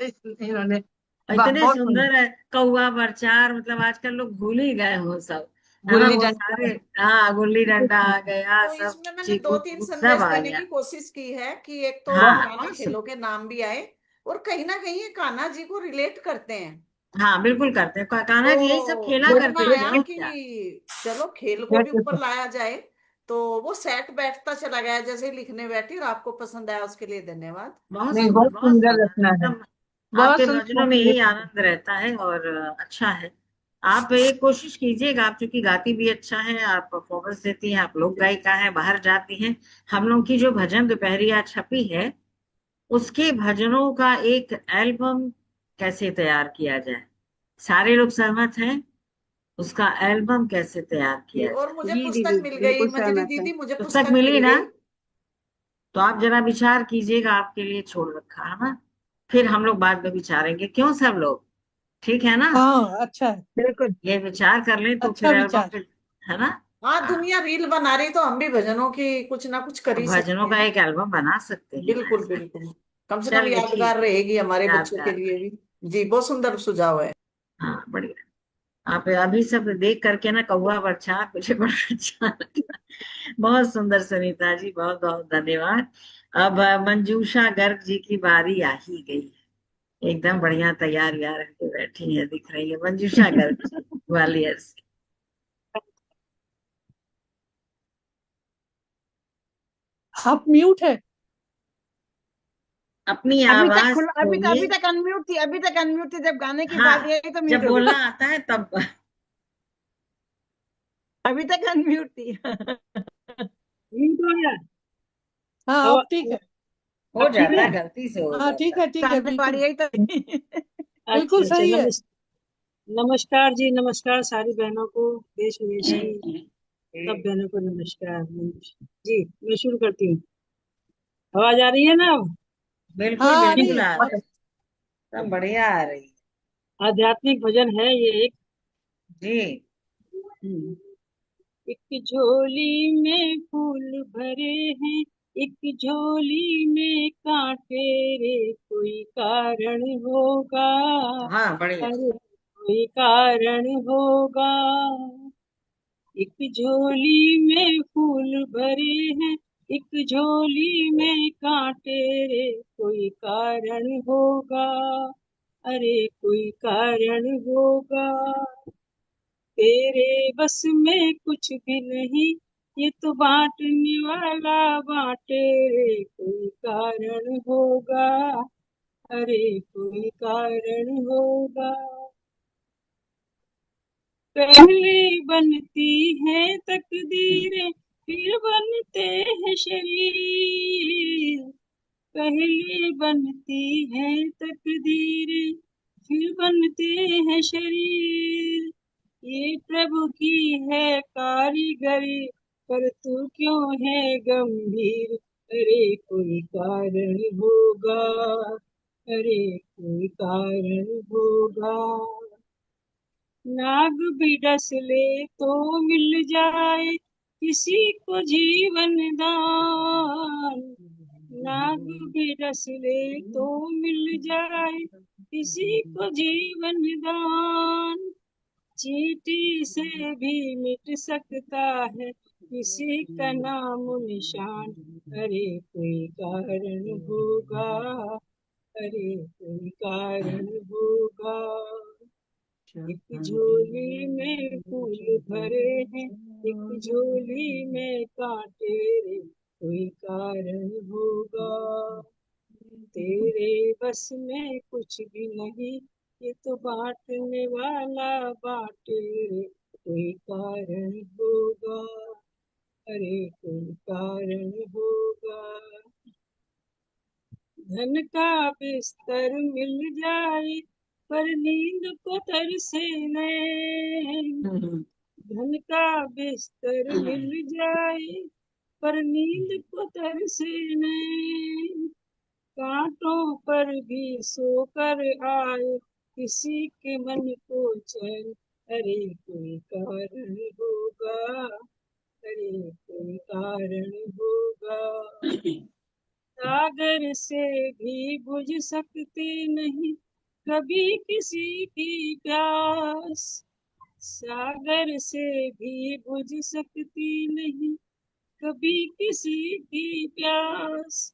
इन्होंने। इतने बहुत सुंदर। सुंदर है, कौवा बरचार, मतलब आजकल लोग भूल ही गए हो सब, है ना, गुल्ली वो डंडा। सारे। हाँ, गुल्ली डंडा आ गया, तो सब इसमें मैंने दो चीकू तीन सब संदेश आ देने गया। की कोशिश की है कि एक तो हाँ, पुराने बहुत खेलों के नाम भी आए और कहीं ना कहीं ये कान्हा जी को रिलेट करते हैं। हाँ, बिल्कुल करते हैं, कान्हा जी यही सब तो खेला मन में करते थे आया और क्या। कि चलो खेल को भी ऊपर लाया जाए, तो वो सेट बैठता चला गया जैसे ही लिखने बैठी और आपको पसंद आया, उसके लिए धन्यवाद। नहीं, बहुत बहुत सुंदर सुंदर, रचना है। एकदम। बहुत आपके सुंदर भजनों में यही रचना है। आनंद रहता है और अच्छा है। आप एक कोशिश कीजिएगा, आप चूंकि गाती भी अच्छा है, आप परफॉर्मेंस देती हैं, आप लोक गायिका हैं, बाहर जाती हैं। हम लोग की जो भजन दोपहरिया छपी है, उसके भजनों का एक एल्बम कैसे तैयार किया जाए, सारे लोग सहमत हैं? उसका एल्बम कैसे तैयार जी, किया और जाए? मुझे जी पुस्तक दीदी मिल गई, बिल्कुल मंजरी सहमत है। दीदी मुझे पुस्तक पुस्तक मिल मिली ना? गई। तो आप जरा विचार कीजिएगा, आपके लिए छोड़ रखा है ना, फिर हम लोग बाद में विचारेंगे, क्यों सब लोग? ठीक है ना? हाँ, अच्छा है, बिल्कुल ये विचार कर लें तो अच्छा फिर एल्बम विचार। पे, है ना? हाँ, हाँ, दुनिया रील बना रही तो हम भी भजनों की कुछ ना कुछ कर ही भजनों सकते का हैं। एक एल्बम बना सकते हैं ना बिल्कुल ऐसा। बिल्कुल, कम से कम चलिए, यादगार ठीक है, रहेगी हमारे बच्चों के यादगार लिए रहे। भी। जी, बहुत सुंदर सुझाव है। हाँ, बढ़िया। आप अभी सब देख करके ना, कौवा बरछा मुझे बड़ा अच्छा लगा। बहुत सुंदर सुनीता जी, बहुत बहुत धन्यवाद। अब मंजूषा गर्ग जी की बारी आ ही गई है। एकदम बढ़िया तैयार यार के बैठी है, दिख रही है मंजूषा गर्ग जी, ग्वालियर से। आप म्यूट है। अपनी अभी तक आवाज खुला, खोलिए। अभी तक अनम्यूट थी, अभी तक अनम्यूट थी, जब गाने की बारी हाँ, आई तो जब म्यूट हो बोलना गई। आता है तब। अभी तक अनम्यूट थी। हाँ, अब ठीक है। हो जाता है, गलती से हो हाँ, ठीक जाता है, है। ठीक है, गाने की बिल्कुल बारी आई तो बिल्कुल सही है। नमस्कार जी, नमस्कार सारी बहनों को, देश विदेश की सब बहनों को नमस्कार जी। मैं शुरू करती हूँ। आवाज आ रही है ना अब? बिल्कुल हाँ, आ रही बिल्कुल है आ रही है, सब बढ़िया आ रही है। आध्यात्मिक भजन है ये एक। जी। हम्म। एक झोली में फूल भरे हैं, एक झोली में कांटे रे, कोई कारण होगा, हाँ, बढ़िया। अरे कोई कारण होगा। एक झोली में फूल भरे हैं, एक झोली में कांटे रे, कोई कारण होगा, अरे कोई कारण होगा। तेरे बस में कुछ भी नहीं, ये तो बांटने वाला बांटे रे, कोई कारण होगा, अरे कोई कारण होगा। पहले बनती है तकदीरें, फिर बनते हैं शरीर। पहले बनती है तकदीरें, फिर बनते हैं शरीर। ये प्रभु की है कारीगरी, पर तू क्यों है गंभीर? अरे कोई कारण होगा, अरे कोई कारण होगा। नाग भी डस ले तो मिल जाए किसी को जीवन दान, नाग भी डस ले तो मिल जाए किसी को जीवन दान। चींटी से भी मिट सकता है किसी का नाम निशान, अरे कोई कारण होगा, अरे कोई कारण होगा। एक झोली में फूल भरे हैं, एक झोली में कांटे रे, कोई कारण होगा। तेरे बस में कुछ भी नहीं, ये तो बांटने वाला बांटे रे, कोई कारण होगा, अरे कोई कारण होगा। धन का बिस्तर मिल जाए पर नींद को तरसे नैन, धन का बिस्तर मिल जाए पर नींद को तरसे नैन। कांटों पर भी सोकर आए किसी के मन को चैन, अरे कोई कारण होगा, अरे कोई कारण होगा। सागर से भी बुझ सकती नहीं कभी किसी की प्यास, सागर से भी बुझ सकती नहीं कभी किसी की प्यास।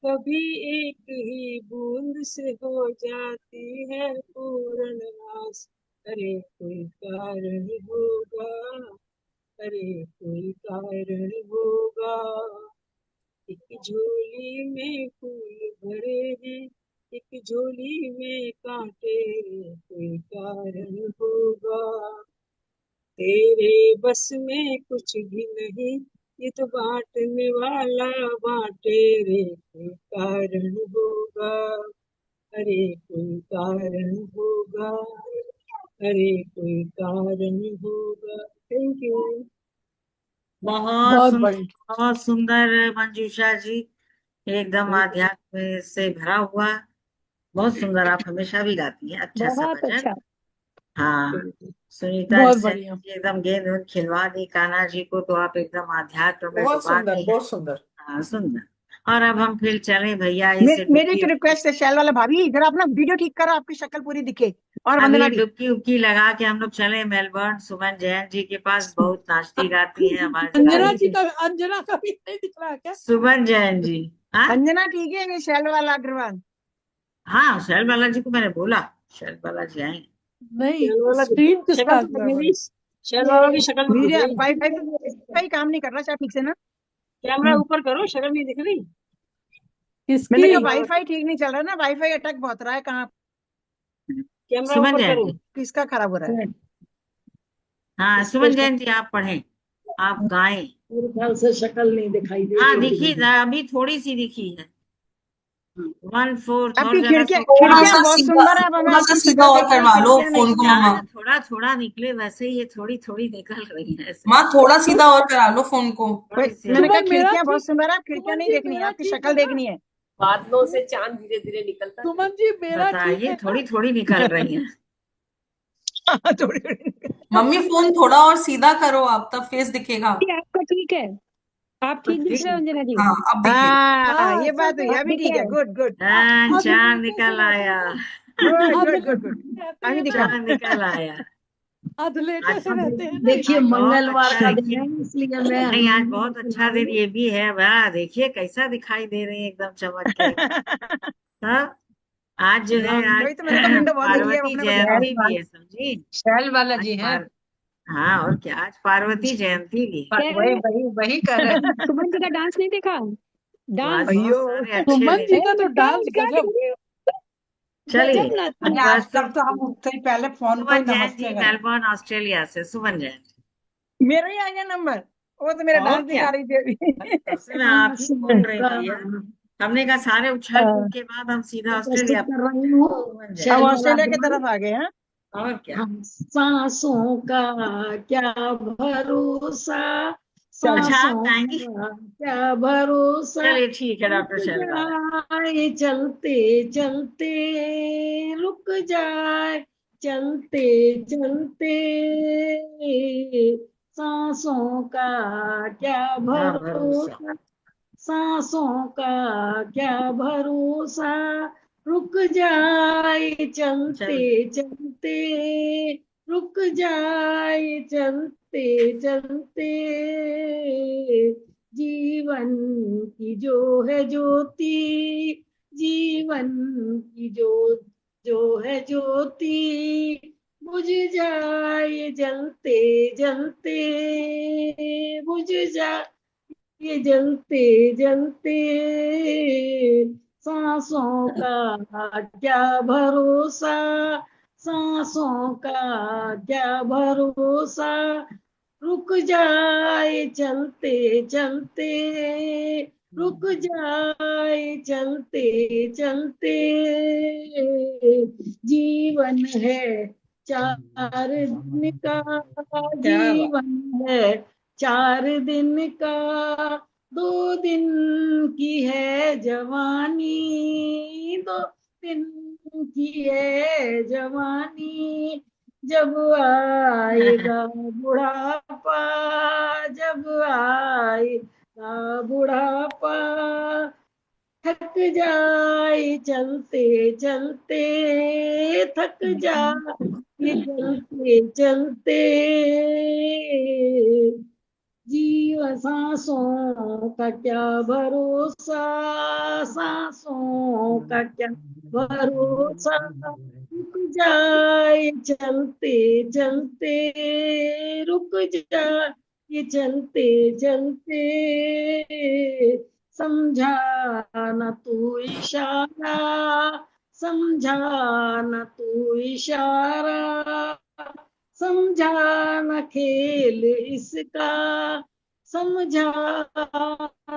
कभी एक ही बूंद से हो जाती है पूर्ण आस, अरे कोई कारण होगा, अरे कोई कारण होगा। एक झोली में फूल भरे हैं, एक झोली में कांटे रे, कोई कारण होगा। तेरे बस में कुछ भी नहीं, ये तो बांटने वाला बांटे रे, कोई कारण होगा, अरे कोई कारण होगा, अरे कोई कारण होगा। Thank you. बहुत बहुत सुंदर, बढ़िया। बहुत सुंदर मंजूषा जी, एकदम आध्यात्म से भरा हुआ। बहुत सुंदर, आप हमेशा भी गाती हैं अच्छा सा बहुत भजन। अच्छा। हाँ, सुनीता बहुत सेन बढ़िया। जी एकदम गेंद वेंद खिलवा दी कान्हा जी को, तो आप एकदम आध्यात्म में बहुत डुबा सुंदर, दी हैं। बहुत सुंदर। हाँ, सुंदर। और अब हम फिर चले भैया इसे मेरी एक डुबकी रिक्वेस्ट है शैल वाला भाभी, इधर आप ना वीडियो ठीक करो, आपकी शक्ल पूरी दिखे। और अभी वंदना भी। डुबकी उबकी लगा के हम लोग चले मेलबर्न सुमन जैन जी के पास, बहुत नाचती गाती हैं हमारे अंजना सारी। जी का, अंजना का भी नहीं दिख रहा क्या? सुमन जैन जी। हाँ अंजना ठीक है, ये शैल वाला अग्रवाल। हाँ, शैल बालाजी को मैंने बोला, शैल बालाजी आए। नहीं, शैल वाला स्क्रीन किसका शक्ल तो दिख गड़बड़ गई, है? शैल वाला की शक्ल तो दिख वीडियो गई। वाईफाई काम नहीं कर रहा शायद ठीक से ना। कैमरा ऊपर करो, शक्ल नहीं दिख रही। मैंने कहा किसकी? वाईफाई ठीक नहीं चल रहा ना, वाईफाई अटक बहुत रहा है। कहाँ कैमरा सुमन ऊपर जैन करो। जी। किसका खराब हो रहा है? हाँ, सुमन जैन जी आप पढ़ें, आप गाएं। मेरे ख्याल से शक्ल नहीं दिखाई दे हाँ रही दिखी, है। अभी थोड़ी सी दिखी है, 1/4 और आपकी जरा खिड़कियां सा थोड़ा खिड़कियां सा बहुत सीधा, सुंदर है, अब हमें थोड़ा सा आपकी सीधा शक्ल और देखनी है, करवा लो खिड़कियां नहीं। फोन को क्या मम्मा। है, थोड़ा थोड़ा निकले वैसे, ये थोड़ी थोड़ी निकल रही है ऐसे। माँ थोड़ा सीधा और करा लो फोन को। थोड़ी सी मैंने कहा सुमन मेरा खिड़कियां बहुत ठीक, सुंदर है, आप खिड़कियां सुमन नहीं जी देखनी है, मेरा आपकी ठीक शक्ल है ना? देखनी है। बादलों से चांद धीरे धीरे निकलता है। सुमन जी मेरा ठीक बताइए, है थोड़ी ना? थोड़ी निकल रही है। थोड़ी थोड़ी। मम्मी फोन थोड़ा और सीधा करो आप, तब फेस दिखेगा। जी, आपका ठीक है, आप ठीक दिख रहे हो अंजना जी। हाँ अब दिखेगा। हाँ, ये अच्छा बात हुई, तो अभी दिख ठीक रहा है। है। गुड गुड चांद अधलेटे से निकल रहते आया। हैं गुड ना, गुड गुड गुड। रहते अभी हैं दिखा। ना, चांद निकल आया। अधलेटे आज से रहते हैं ना देखिए आज इसलिए। बहुत मंगलवार अच्छा का है दिन है, इसलिए मैं नहीं, आज बहुत अच्छा दिन ये भी है। वाह, देखिए कैसा दिखाई दे रही है, एकदम चमक के। हाँ, आज जो है, आज वही तो मैंने कहा, विंडो बहुत देख लिया, अब पार्वती अपने को दिखाओ। जयंती भी है, समझी। शैल वाला आज जी है। हाँ, और क्या, आज पार्वती जयंती भी है। क्या वही है? वही वही कर रहे हैं। सुमन जी का डांस नहीं देखा? तो आज डांस। बहुत अयो सारे अच्छे सुमन जी दिन। का तो क्या डांस क्या गजब। कर रही हो? चलिए, गजब नाचती अरे है। बस आजकल तो हम उठते ही पहले फोन को ही सुमन जैन नमस्ते जी करें। मेलबर्न ऑस्ट्रेलिया से, सुमन जैन। मेरा ही आ गया नंबर, वो तो मेरा और डांस क्या, दिखा रही थी अभी। तब से मैं आप ही बोल रही भैया। हमने कहा सारे उछल कूद के बाद हम सीधा उपस्थित ऑस्ट्रेलिया कर रही हूँ सुमन जैन। अब शैल वाला ऑस्ट्रेलिया की अग्रवाल। तरफ आ गए हैं। और क्या। हाँ, सांसों का क्या भरोसा, अच्छा, आप सांसों गाएंगी? का क्या भरोसा, चलिए ठीक है रुक डॉक्टर शैलबाला। जाए चलते चलते, रुक जाए चलते चलते, सांसों का क्या क्या भरोसा। भरोसा, सांसों का क्या भरोसा, रुक जाए चलते चल चलते, रुक जाए चलते चलते, जीवन की जो है ज्योति, जीवन की जो है ज्योति, बुझ जाए जलते जलते, बुझ जाए ये जलते जलते, सांसों का क्या भरोसा, सांसों का क्या भरोसा, रुक जाए चलते चलते, रुक जाए चलते चलते, जीवन है 4 दिन का, क्या बात। जीवन है 4 दिन का, 2 दिन की है जवानी, 2 दिन की है जवानी, जब आएगा बुढ़ापा, जब आएगा बुढ़ापा, थक जाए चलते चलते, थक जाए चलते चलते, जीव सांसों का क्या भरोसा, सांसों का क्या भरोसा, रुक जाए चलते चलते, रुक जाए चलते चलते, समझा न तू इशारा, समझा न तू इशारा, समझा न खेल इसका, समझा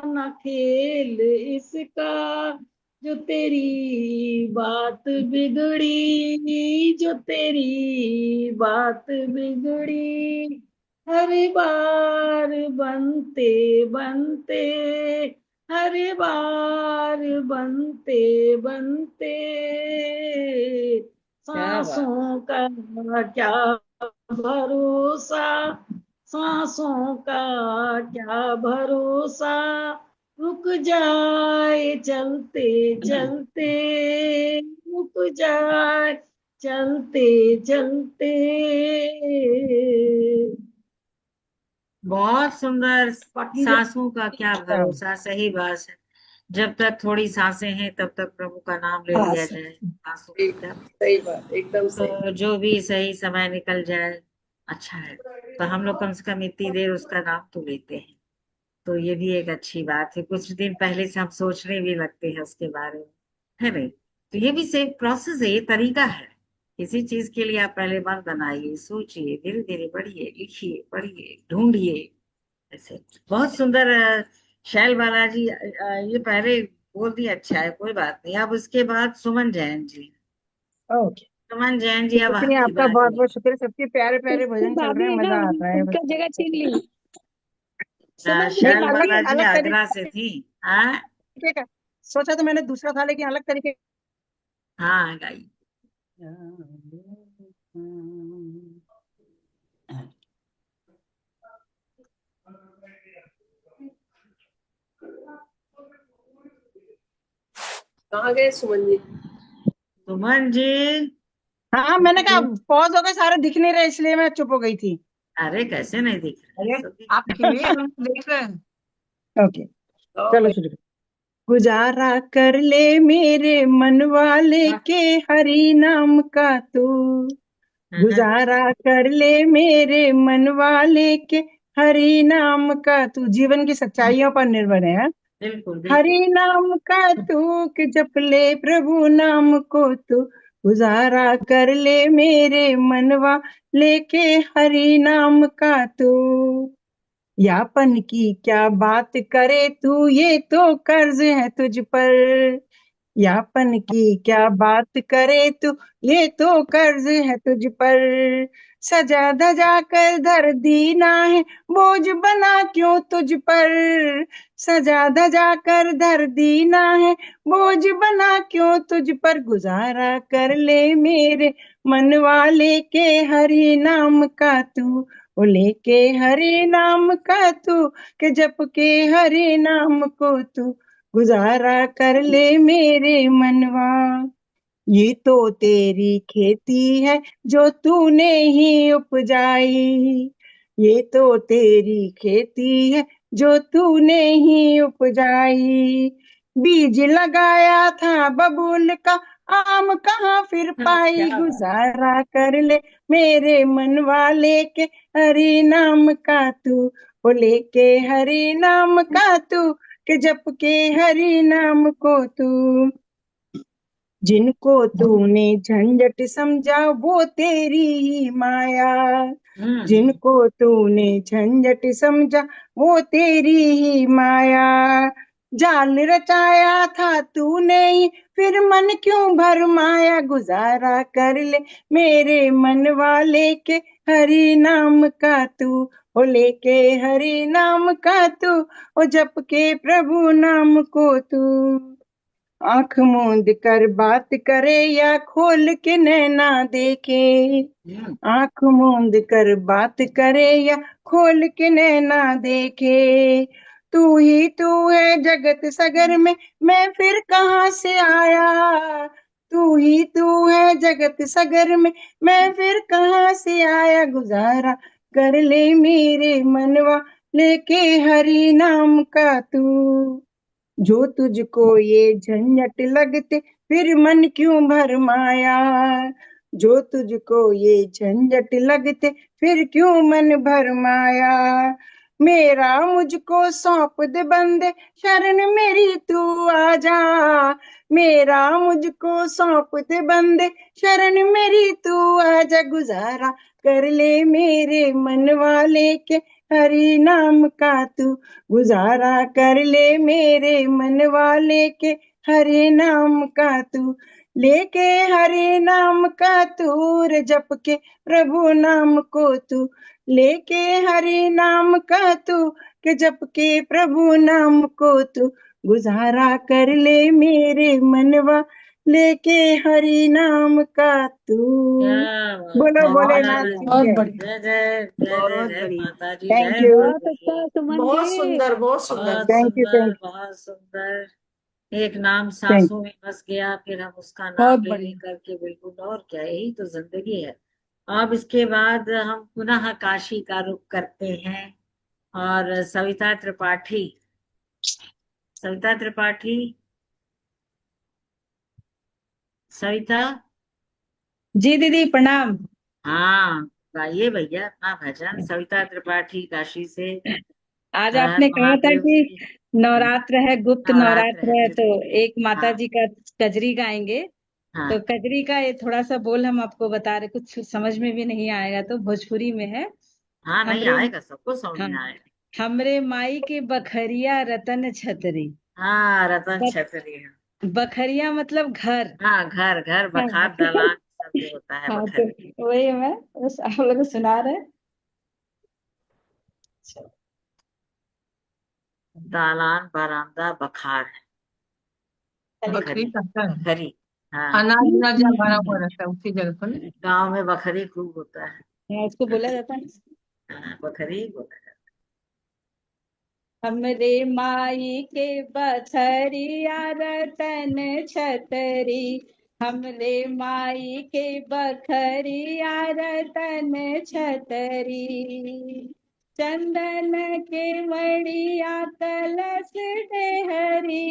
न खेल इसका, जो तेरी बात बिगड़ी, जो तेरी बात बिगड़ी, हर बार बनते बनते, हर बार बनते बनते, क्या बात। सांसों का क्या भरोसा, सांसों का क्या भरोसा, रुक जाए चलते चलते, रुक जाए चलते चलते। बहुत सुंदर। बाकी सांसों का क्या भरोसा, सही बात है। जब तक थोड़ी सांसें हैं तब तक प्रभु का नाम ले हाँ लिया सर। जाए। सांसों का क्या। सही बात, एकदम सही। तो जो भी सही समय निकल जाए अच्छा है। तो हम लोग कम से कम इतनी देर उसका नाम तो लेते हैं। तो ये भी एक अच्छी बात है, कुछ दिन पहले से हम सोचने भी लगते हैं उसके बारे में, है नहीं। तो ये भी सेम प्रोसेस है, ये तरीका है। किसी चीज के लिए आप पहले मन बनाइए, सोचिए, धीरे धीरे बढ़िए, लिखिए, पढ़िए, ढूंढिए। ऐसे बहुत सुंदर। शैल बालाजी, ये पहले बोल दिया, अच्छा है, कोई बात नहीं। अब उसके बाद सुमन जैन जी। ओके। सुमन जैन जी अब लेकिन आपकी आपका बहुत बारी बहुत शुक्रिया, सबके प्यारे प्यारे तो भजन चल रहे भाभी हैं, है ना, मजा आ रहा है उनका जगह छीन ली। है। सुमन जी एक शैल अलग बालाजी अलग आगरा से थी। हाँ। तरीके का सोचा, तो मैंने दूसरा था लेकिन अलग तरीके। हाँ गाई। कहाँ गए सुमन जी? सुमन जी। हाँ मैंने कहा पॉज हो गए सारे, दिख नहीं रहे इसलिए मैं चुप हो गई थी। अरे कैसे नहीं दिख रहे, अरे सब दिख आप खेलिए, हम देख रहे हैं। ओके चलो शुरू। गुजारा कर ले मेरे मन वाले के हरि नाम का तू, रहे। गुजारा कर ले मेरे मन वाले के हरि नाम का तू, जीवन की सच्चाइयों पर निर्भर है। हाँ? बिल्कुल बिल्कुल। हरि नाम का तू कि जप ले प्रभु नाम को तू, गुजारा कर ले मेरे मनवा लेके हरि नाम का तू, यापन की क्या बात करे तू, ये तो कर्ज है तुझ पर, यापन की क्या बात करे तू, ये तो कर्ज है तुझ पर। सजा धजा कर धर दीना है, बोझ बना क्यों तुझ पर। सजा धजा कर धर दीना है, बोझ बना क्यों तुझ पर। गुजारा कर ले मेरे मन वाले के हरि नाम का तू। ओ लेके हरि नाम का तू, के जप के हरि नाम को तू। गुजारा कर ले मेरे मनवा। ये तो तेरी खेती है जो तूने ही उपजाई। ये तो तेरी खेती है जो तूने ही उपजाई। बीज लगाया था बबूल का, आम कहाँ फिर पाई। क्या बात। गुजारा कर ले मेरे मन वाले के हरि नाम का तू। ओ लेके हरि नाम का तू, के जप के हरि नाम को तू। जिनको तूने झंझट समझा वो तेरी ही माया। जिनको तूने झंझट समझा वो तेरी ही माया। जाल रचाया था तूने ही, फिर मन क्यों भरमाया। गुजारा कर ले मेरे मन वाले के हरि नाम का तू। ओ लेके हरि नाम का तू, ओ जप के प्रभु नाम को तू। आंख मूंद कर बात करे या खोल के नैना देखे। आंख मूंद कर बात करे या खोल के नैना देखे। तू ही तू है जगत सगर में, मैं फिर कहाँ से आया। तू ही तू है जगत सगर में, मैं फिर कहाँ से आया। गुजारा कर ले मेरे मनवा लेके हरि नाम का तू। जो तुझको ये झंझट लगते, फिर मन क्यों भरमाया। जो तुझको ये झंझट लगते, फिर क्यों मन भरमाया। मेरा मुझको सौंप दे बंदे, शरण मेरी तू आजा। मेरा मुझको सौंप दे बंदे, शरण मेरी तू आजा। गुजारा कर ले मेरे मन वाले के हरि नाम का तू। गुजारा कर ले मेरे मन वाले के हरे नाम का तू। लेके हरे नाम का तू, रे जप के प्रभु नाम को तू। लेके हरे नाम का तू, के जप के प्रभु नाम को तू। गुजारा कर ले मेरे मनवा लेके हरि नाम का तू। क्या बात बोलो है। भोलेनाथ बहुत की बहुत जय। बढ़िया। जय जय जय जय बहुत जय बढ़िया। माता जी, थैंक जय यू, माता बहुत जी। अच्छा सुमन बहुत जी। सुंदर, बहुत सुंदर। बहुत थैंक यू, सुंदर, थैंक बहुत सुंदर। एक नाम थैंक। सांसों में बस गया, फिर हम उसका बहुत नाम ले ले बढ़िया। करके बिल्कुल, और क्या, यही तो जिंदगी है। अब इसके बाद हम पुनः काशी का रुख करते हैं, और सविता त्रिपाठी, सविता त्रिपाठी, सविता। जी दीदी प्रणाम। हाँ, गाइए भैया अपना भजन, सविता त्रिपाठी काशी से। आज हर हर आपने कहा था महादेव कि जी। नवरात्र है, गुप्त नवरात्र है नवरात्र है, तो बिल्कुल। एक माता हाँ जी का कजरी गाएंगे। तो हाँ कजरी का ये थोड़ा सा बोल हम आपको बता रहे, कुछ समझ में भी नहीं आएगा तो भोजपुरी में है। हाँ, नहीं हमरे आएगा, सबको समझ हाँ, में आएगा। हमरे माई के बखरिया रतन छतरी। हाँ, रतन बख, छतरी। बखरिया मतलब घर। हाँ, घर घर, हाँ बखार दलान सब जो होता है, हाँ, तो बखर। वही मैं बस आप लोग को सुना रहे। दालान बरामदा बखार, बकरी बखरी, कहता है। बखरी। हाँ, अनाज ना जहाँ भरा हुआ रहता है उसी जगह पर ना। गांव में बखरी खूब होता है। हाँ, उसको बोला जाता है। हाँ, बखरी बखर। हमरे माई के बखरिया रतन छतरी। हमरे माई के बखरिया रतन छतरी। चंदन के मड़िया कलश देहरी।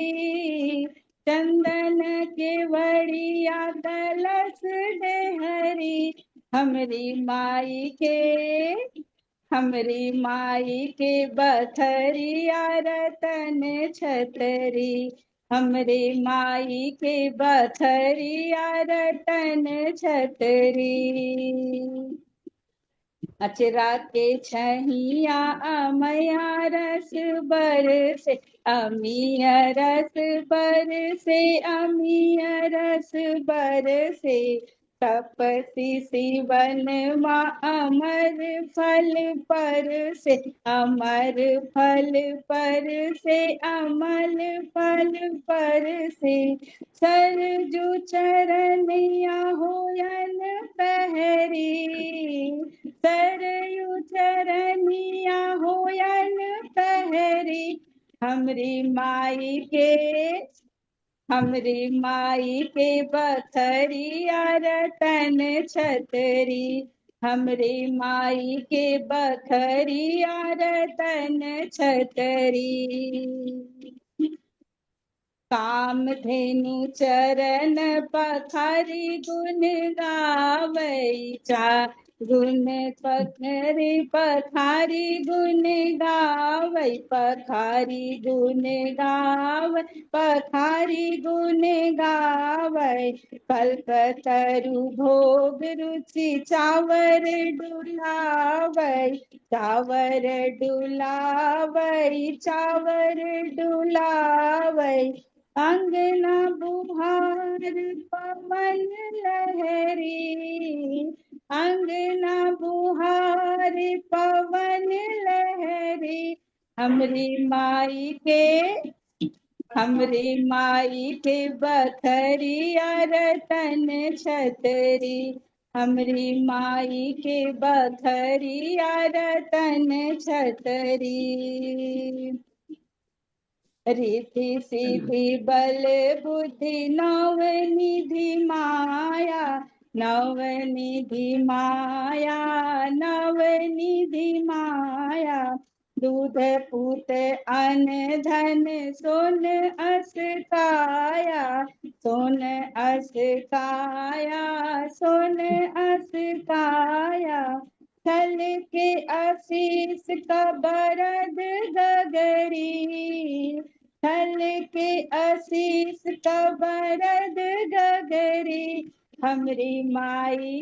चंदन के मड़िया कलश देहरी। हमरी माई के हमरी माई के बखरिया रतन छतरी। हमरे माई के बखरिया रतन छतरी। अचरा के छहिया अमया रस बरसे। अमीय रस बरसे, अमीय रस बरसे, तपसी सिवन माँ अमर फल पर से, अमर फल पर से, अमल फल पर से, सरजू चरनिया होयन पहरी, सरयू चरनिया होयन पहरी, हमरी माई के बखरिया रतन छतरी, हमरी माई के बखरिया रतन छतरी, कामधेनु चरण पखारी गुण गावै चा, गुण पखारी गुण गावै, पखारी गुण गावै, पखारी गुण गावै, कल्पतरु भोग रुचि चावर डुलावै, चावर डुलावै, चावर डुलावै, अंगना बुहार पवन लहरी, अंगना बुहार पवन लहरी, हमरी माई के बखरिया रतन छतरी, हमरी माई के बखरिया रतन छतरी, रिद्धि सिद्धि बल बुद्धि नव निधि माया, नव निधि माया, नव निधि माया, दूध पूत अन्न धन सोन अस काया, सोन अस काया, सोन अस काया, छल के आशीष का बरद गगरी, छल के आशीष का बरद गगरी, हमरी माई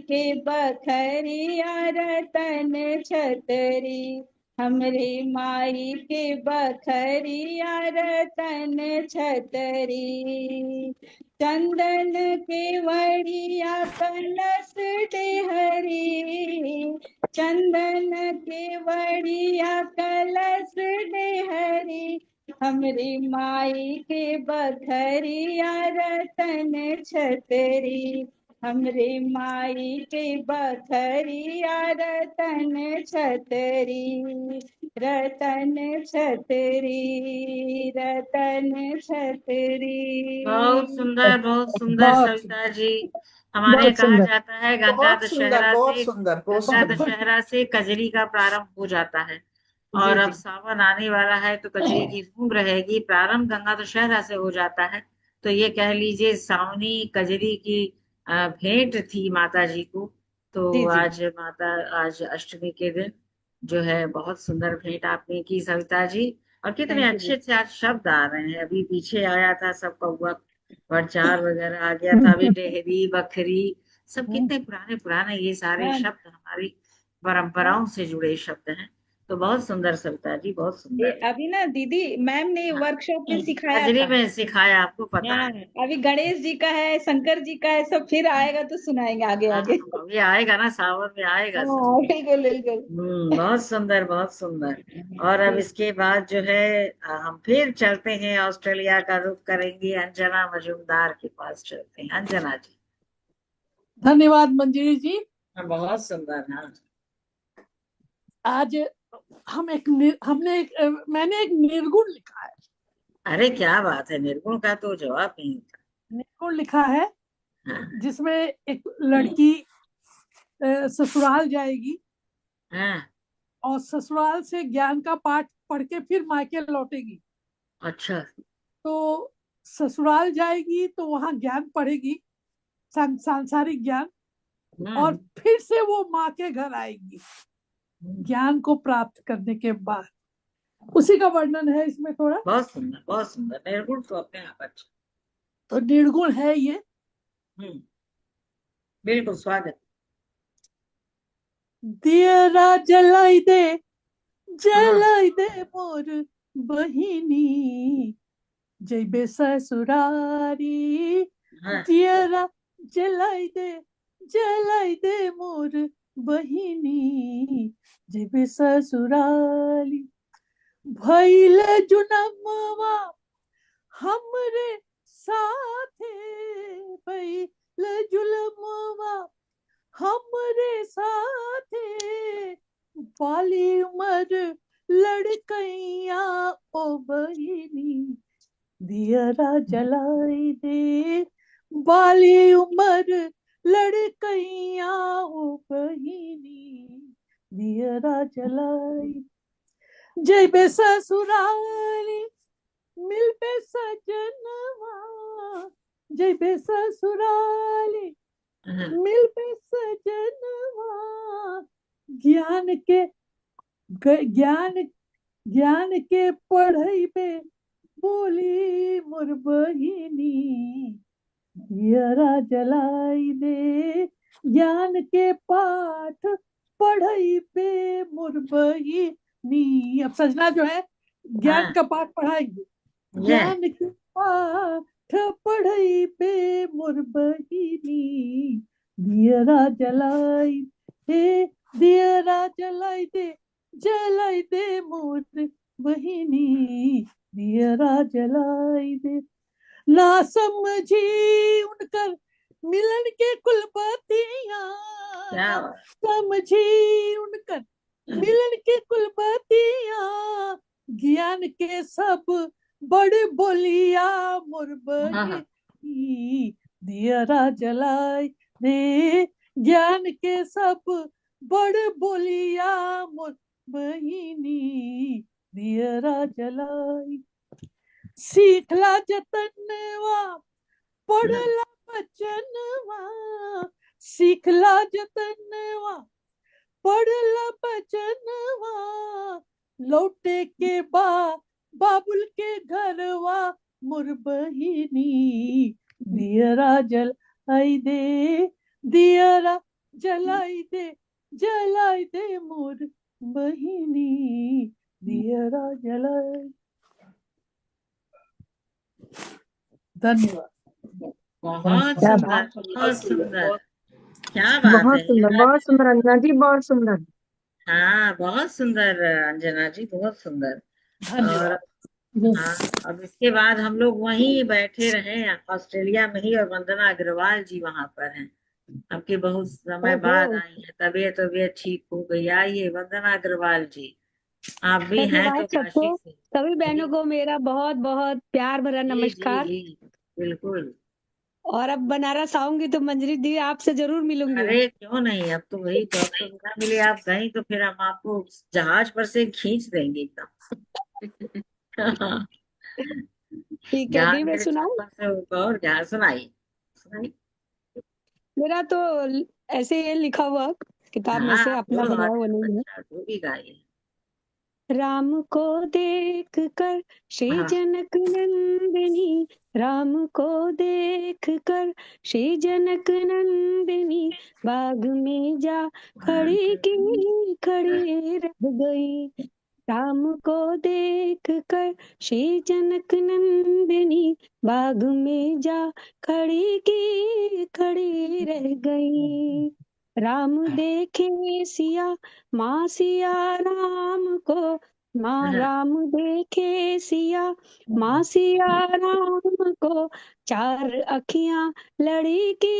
के बखरिया रतन छतरी, हमरी माई के बखरिया रतन छतरी, चंदन के वड़िया कलश डेहरी, चंदन के वड़िया कलश डेहरी, हमरी माई के बखरिया रतन छतरी, हमरी माई के बखरिया रतन छतरी, रतन छतरी, रतन छतरी। बहुत सुंदर बहुत सविता जी। हमारे बहुत कहा सुंदर। जाता है गंगा बहुत सुंदर, दशहरा बहुत से, सुंदर, बहुत गंगा सुंदर। दशहरा से कजरी का प्रारंभ हो जाता है, जी और अब जी सावन आने वाला है तो कजरी की धूम रहेगी। प्रारंभ गंगा दशहरा से हो जाता है, तो ये कह लीजिए सावनी कजरी की भेंट थी माता जी को। तो जी जी आज अष्टमी के दिन जो है बहुत सुंदर भेंट आपने की सविता जी। और कितने थैंक यू अच्छे जी। अच्छे आज शब्द आ रहे हैं। अभी पीछे आया था सबका हुआ प्रचार वगैरह आ गया था, अभी डेहरी बखरी, सब कितने पुराने पुराने ये सारे हाँ, शब्द हमारी परंपराओं से जुड़े शब्द हैं। तो बहुत सुंदर सविता जी, बहुत सुंदर। अभी ना दीदी मैम ने हाँ, वर्कशॉप में सिखाया कजरी था। में सिखाया, आपको पता हाँ, है। अभी गणेश जी का है, शंकर जी का है, सब फिर आएगा तो सुनाएंगे आगे हाँ, आगे। अभी आएगा ना, सावन में आएगा सब। हाँ बिल्कुल बिल्कुल। बहुत सुंदर, बहुत सुंदर। और अब इसके बाद जो है हम फिर चलते हैं, ऑस्ट्रेलिया का रुख करेंगे, अंजना मजूमदार के पास चलते हैं। अंजना जी। धन्यवाद मंजरी जी। बहुत सुंदर। हाँ, आज मैंने एक निर्गुण लिखा है। अरे क्या बात है, निर्गुण का तो जवाब नहीं था। निर्गुण लिखा है हाँ, जिसमें एक लड़की ससुराल जाएगी हाँ, और ससुराल से ज्ञान का पाठ पढ़ के फिर मायके लौटेगी। अच्छा। तो ससुराल जाएगी तो वहां ज्ञान पढ़ेगी, सांसारिक ज्ञान, और फिर से वो माँ के घर आएगी ज्ञान को प्राप्त करने के बाद। उसी का वर्णन है इसमें थोड़ा। बहुत सुंदर, बहुत सुंदर। निर्गुण तो अपने आप अच्छा। तो निर्गुण है ये। बिल्कुल, स्वागत। दियरा जलाई दे जलाई दे मोर बहिनी जैबे ससुरारी दियरा जलाई दे मोर बहिनी जैबे ससुराली भइल जुनमवा हमरे साथे भइल जुलमवा हमरे साथे बाली उमर लड़कैया ओ बहिनी दियरा जलाई दे बाली उमर लड़कैया ओ बहिनी दियरा जलाई जैबे ससुराली मिलबे सजनवा जैबे ससुराली मिलबे सजनवा ज्ञान के पढ़ैबे बोली मोर बहिनी दियरा जलाई दे ज्ञान के पाठ पढ़ैबे मोर बहिनी। अब सजना जो है ज्ञान का पाठ पढ़ाएंगे। ज्ञान के पाठ पढ़ैबे मोर बहिनी दियरा जलाई दे मोर बहिनी दियरा जलाई दे। ना समझी उनकर मिलन के कुलपतियाँ समझी उनकर मिलन के कुलपतियाँ ज्ञान के सब बड़े बोलिया मोर बहिनी दियरा जलाई दे ज्ञान के सब बड़े बोलिया मोर बहिनी दियरा जलाई। सीखला जतनवा पढ़ला बचनवा सीखला जतनवा पढ़ला बचनवा लौटे के बाबुल के घरवा मोर बहिनी दियरा जलाई दे दियरा जलाई दे मोर बहिनी दियरा जलाई। धन्यवाद। बहुत सुंदर बहुत सुंदर, क्या बात है। बहुत सुंदर अंजना जी, बहुत सुंदर। हाँ बहुत सुंदर अंजना जी, बहुत सुंदर। और हाँ, अब इसके बाद हम लोग वहीं बैठे रहे ऑस्ट्रेलिया में ही, और वंदना अग्रवाल जी वहां पर हैं। आपके बहुत समय बाद आई है, तबीयत ठीक हो गई। आइए वंदना अग्रवाल जी, आप भी हैं तो काशी से। सभी बहनों को मेरा बहुत बहुत प्यार भरा नमस्कार। जी, बिल्कुल। और अब बनारस आऊंगी तो मंजरी दी आपसे जरूर मिलूंगी। अरे क्यों नहीं, अब तो वही तो, अब तो बिना मिले आप गई तो फिर हम आपको जहाज पर से खींच देंगे एकदम। ठीक है दी, मैं सुनाऊं? और क्या सुनाई। मेरा तो ऐसे ही लिखा हुआ किताब में से, अपना बनाया हुआ नहीं है। राम को देख कर श्री जनक नंदिनी राम को देख कर श्री जनक नंदिनी बाग में जा खड़ी की खड़ी रह गई। राम को देख कर श्री जनक नंदिनी बाग में जा खड़ी की खड़ी रह गई। राम देखे सिया माँ सिया राम को माँ राम देखे सिया माँ सिया राम को चार अखियां लड़ी की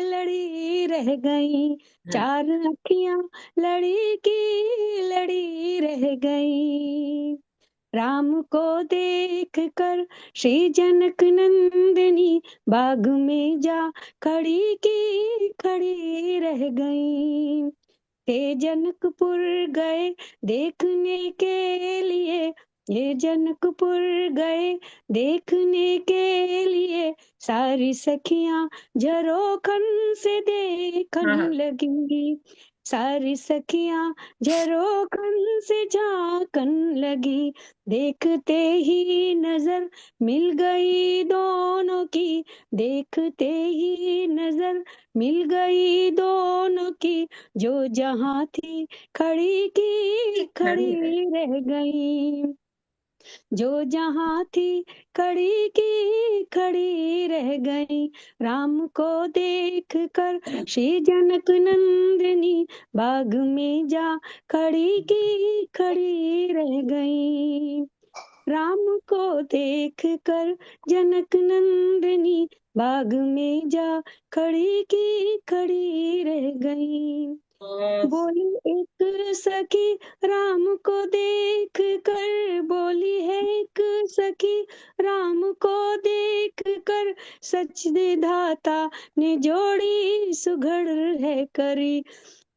लड़ी रह गई। चार अखियां लड़ी की लड़ी रह गई। राम को देख कर श्री जनक नंदिनी बाग में जा खड़ी की खड़ी रह गई। ते जनकपुर गए देखने के लिए ये जनकपुर गए देखने के लिए सारी सखियां झरोखन से देखने लगेंगी। सारी सखियां झरोखन से झांकन लगी, देखते ही नजर मिल गई दोनों की, देखते ही नजर मिल गई दोनों की, जो जहां थी खड़ी की खड़ी रह गई, जो जहां थी खड़ी की खड़ी रह गई। राम को देख कर श्री जनक नंदिनी, बाग में जा खड़ी की खड़ी रह गई। राम को देख कर जनक नंदिनी, बाग में जा खड़ी की खड़ी रह गई। बोली एक सखी राम को देख कर, बोली है एक सखी राम को देख कर, सच विधाता ने जोड़ी सुघड़ है करी,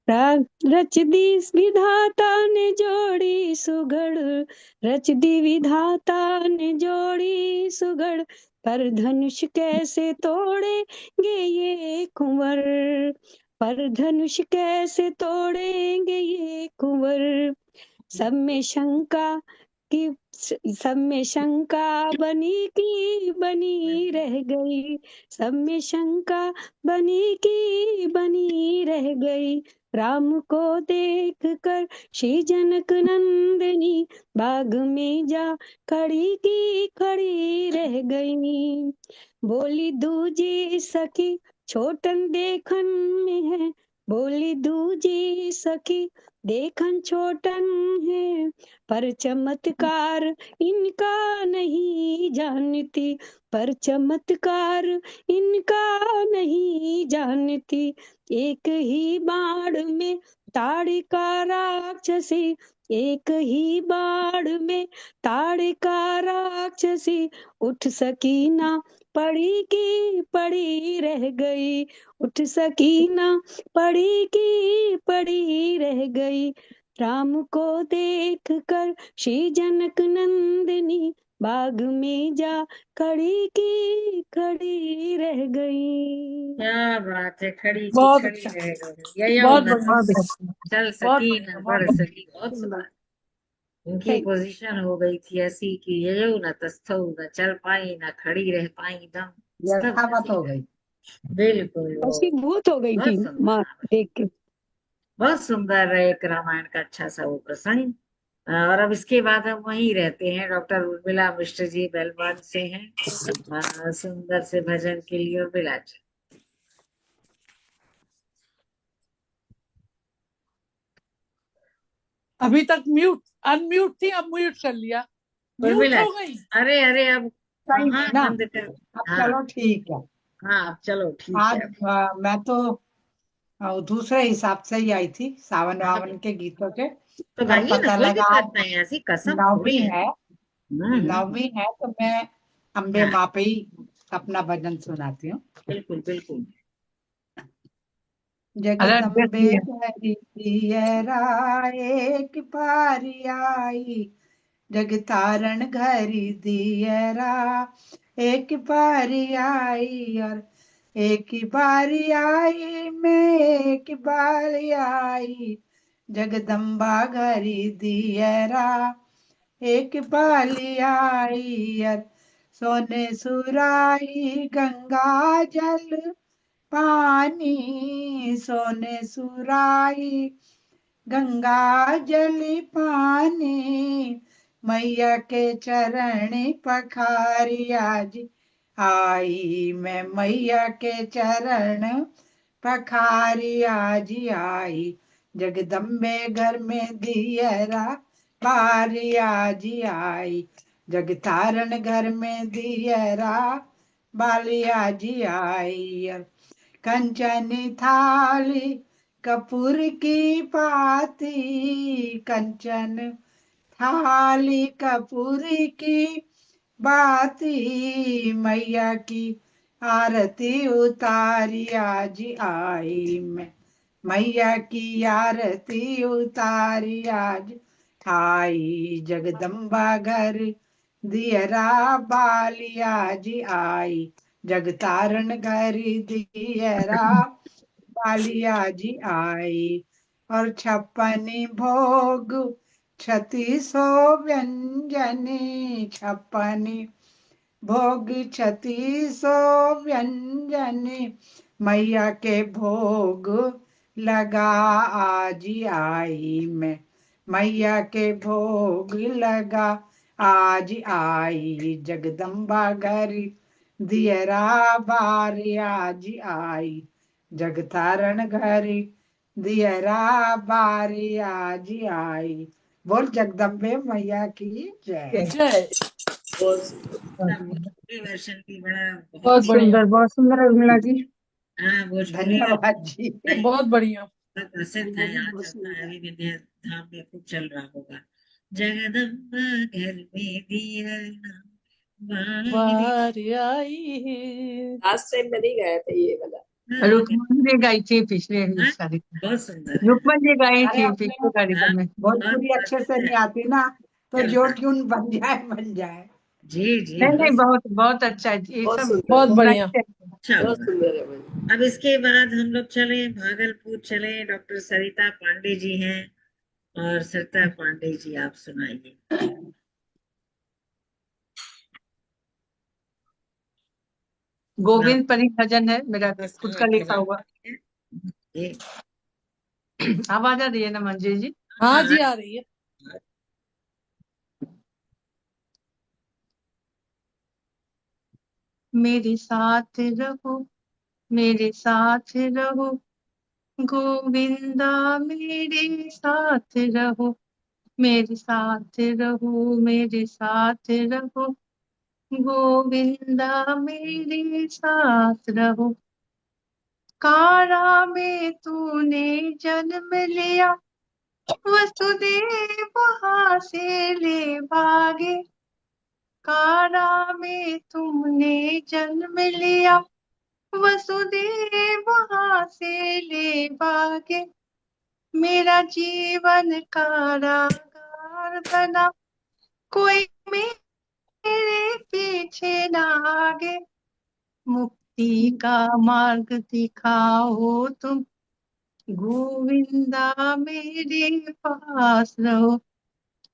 रच दी विधाता ने जोड़ी सुघड़, रच दी विधाता ने जोड़ी सुघड़, पर धनुष कैसे तोड़ेंगे ये कुंवर, पर धनुष कैसे तोड़ेंगे ये कुंवर। सब में शंका की, सब में शंका बनी की बनी रह गई, सब में शंका बनी की बनी रह गई। राम को देख कर श्री जनक नंदिनी, बाग में जा खड़ी की खड़ी रह गई। बोली दूजी सखी छोटन देखन में है, बोली दूजी सखी देखन छोटन है, पर चमत्कार इनका नहीं जानती, पर चमत्कार इनका नहीं जानती। एक ही बाण में ताड़िका राक्षसी, एक ही बाण में ताड़िका राक्षसी, उठ सकी ना पड़ी की पड़ी रह गई, उठ सकी ना पड़ी की पड़ी रह गई। राम को देख कर श्री जनक नंदिनी, बाग में जा खड़ी की खड़ी रह गई। क्या बात है, खड़ी की बहुत खड़ी अच्छा, रह गई। यही बहुत न बढ़िया, चल बहुत सकी बढ़िया, न बहुत बढ़ सकी, बहुत बढ़िया। सुंदर। उनकी Thank- पोजीशन हो गई थी ऐसी कि ययो न तस्थौ, न चल पाई न खड़ी रह पाई, दम सब यथावत हो गई। बिल्कुल वो वशीभूत हो गई थी बहुत सुंदर। माँ देख के। बहुत सुंदर है एक रामायण का अच्छा सा वो प्रसंग। और अब इसके बाद हम वहीं रहते हैं, डॉक्टर उर्मिला मिश्र जी बेलवान से हैं सुंदर से भजन के लिए। उर्मिला जी। अभी तक म्यूट अनम्यूट थी, अब म्यूट कर लिया, म्यूट उर्मिला हो जी, गई। अरे अरे अब सही कहाँ है ना। बंद कर। अब हाँ चलो ठीक है। हाँ, अब चलो ठीक आज है। मैं तो दूसरे हिसाब से ही आई थी, सावन हाँ वावन के गीतों के, तो पर गाइए ना, पता कोई लगा आज दिक्कत नहीं है, ऐसी कसम थोड़ी नवमी है। है, हम्म। नवमी है तो मैं अम्बे हाँ माँ पे ही अपना भजन सुनाती हूँ। बिल्कुल बिल्कुल। जगदम्बे हरि पियरा एक पारी आई, जग तारण घरी दियरा एक बारी आई, और एक बारी आई मैं एक बारी आई, जगदम्बा घरी दियरा एक बाली आई, और सोने सुराई गंगा जल पानी, सोने सुराई गंगा जल पानी, मैया के चरण पखारी आज आई, मैं मैया के चरण पखारी आज आई, जगदम्बे घर में दियरा बारी आज आई, जग तारण घर में दियरा बाली आज आई, कंचन थाली कपूर की पाती, कंचन थाली कपूर की बाती, मैया की आरती उतारी आज आई, मैं मैया की आरती उतारी आज आई, जगदम्बा घर दियरा बाली आज आई, जग तारण घर दियरा बालिया जी आई, और 56 भोग 3600 व्यंजने, 56 भोग 3600 व्यंजने, मैया के भोग लगा आज आई मैं, मैया के भोग लगा आज आई, जगदम्बा घर दियरा बारी आज आई, जगतारण घरी दियरा बारी आज आई। बोल जगदम्बे मैया की जय। जय। बहुत सुंदर। भोजपुरी वर्षन भी बड़ा बहुत बहुत बढ़िया, बहुत सुंदर उर्मिला जी। हाँ, भोजपुरी धन्यवाद जी। बहुत बढ़िया। बहुत प्रसिद्ध है, यहाँ चलता है, अभी विद्या धाम में खूब चल रहा होगा। जगदम्बा घर में दिया बारी। बारी आई है। लास्ट टाइम मैंने गाया था ये वाला। हाँ, रुक्मणी जी गाई थी पिछले हाँ, सारी, बहुत सुंदर है। रुक्मणी जी गाई अरे थी अपने पिछले कार्यक्रम में। बहुत भोजपुरी अच्छे से प्रसिद्ध नहीं है, आती ना, तो चलता जो है। ट्यून बन जाए बन जाए। जी जी, नहीं नहीं, बहुत बहुत बहुत अच्छा है ये बहुत सब, सुंदर, बहुत होना ही बढ़िया। चाहिए। अच्छा बहुत हुआ। सुंदर है भाई। अब इसके बाद हम लोग चले भागलपुर, चले डॉक्टर सरिता पांडे जी हैं, और सरिता पांडे जी आप सुनाइए। गोविंद परी भजन है मेरा, बस, खुद हाँ, का थोड़ा लिखा हुआ। ये, आवाज आ रही है ना मंजू जी? हाँ हाँ, जी, आ रही है। मेरे साथ रहो, मेरे साथ रहो, गोविंदा मेरे साथ रहो, मेरे साथ रहो, मेरे साथ रहो, गोविंदा मेरे साथ रहो। कारा में तूने जन्म लिया, वसुदेव वहां से ले भागे। कारा में तुमने जन्म लिया, वसुदेव वहां से ले भागे। मेरा जीवन कारागार बना, कोई मेरे पीछे ना आगे। मुक्ति का मार्ग दिखाओ तुम, गोविंदा मेरे पास रहो।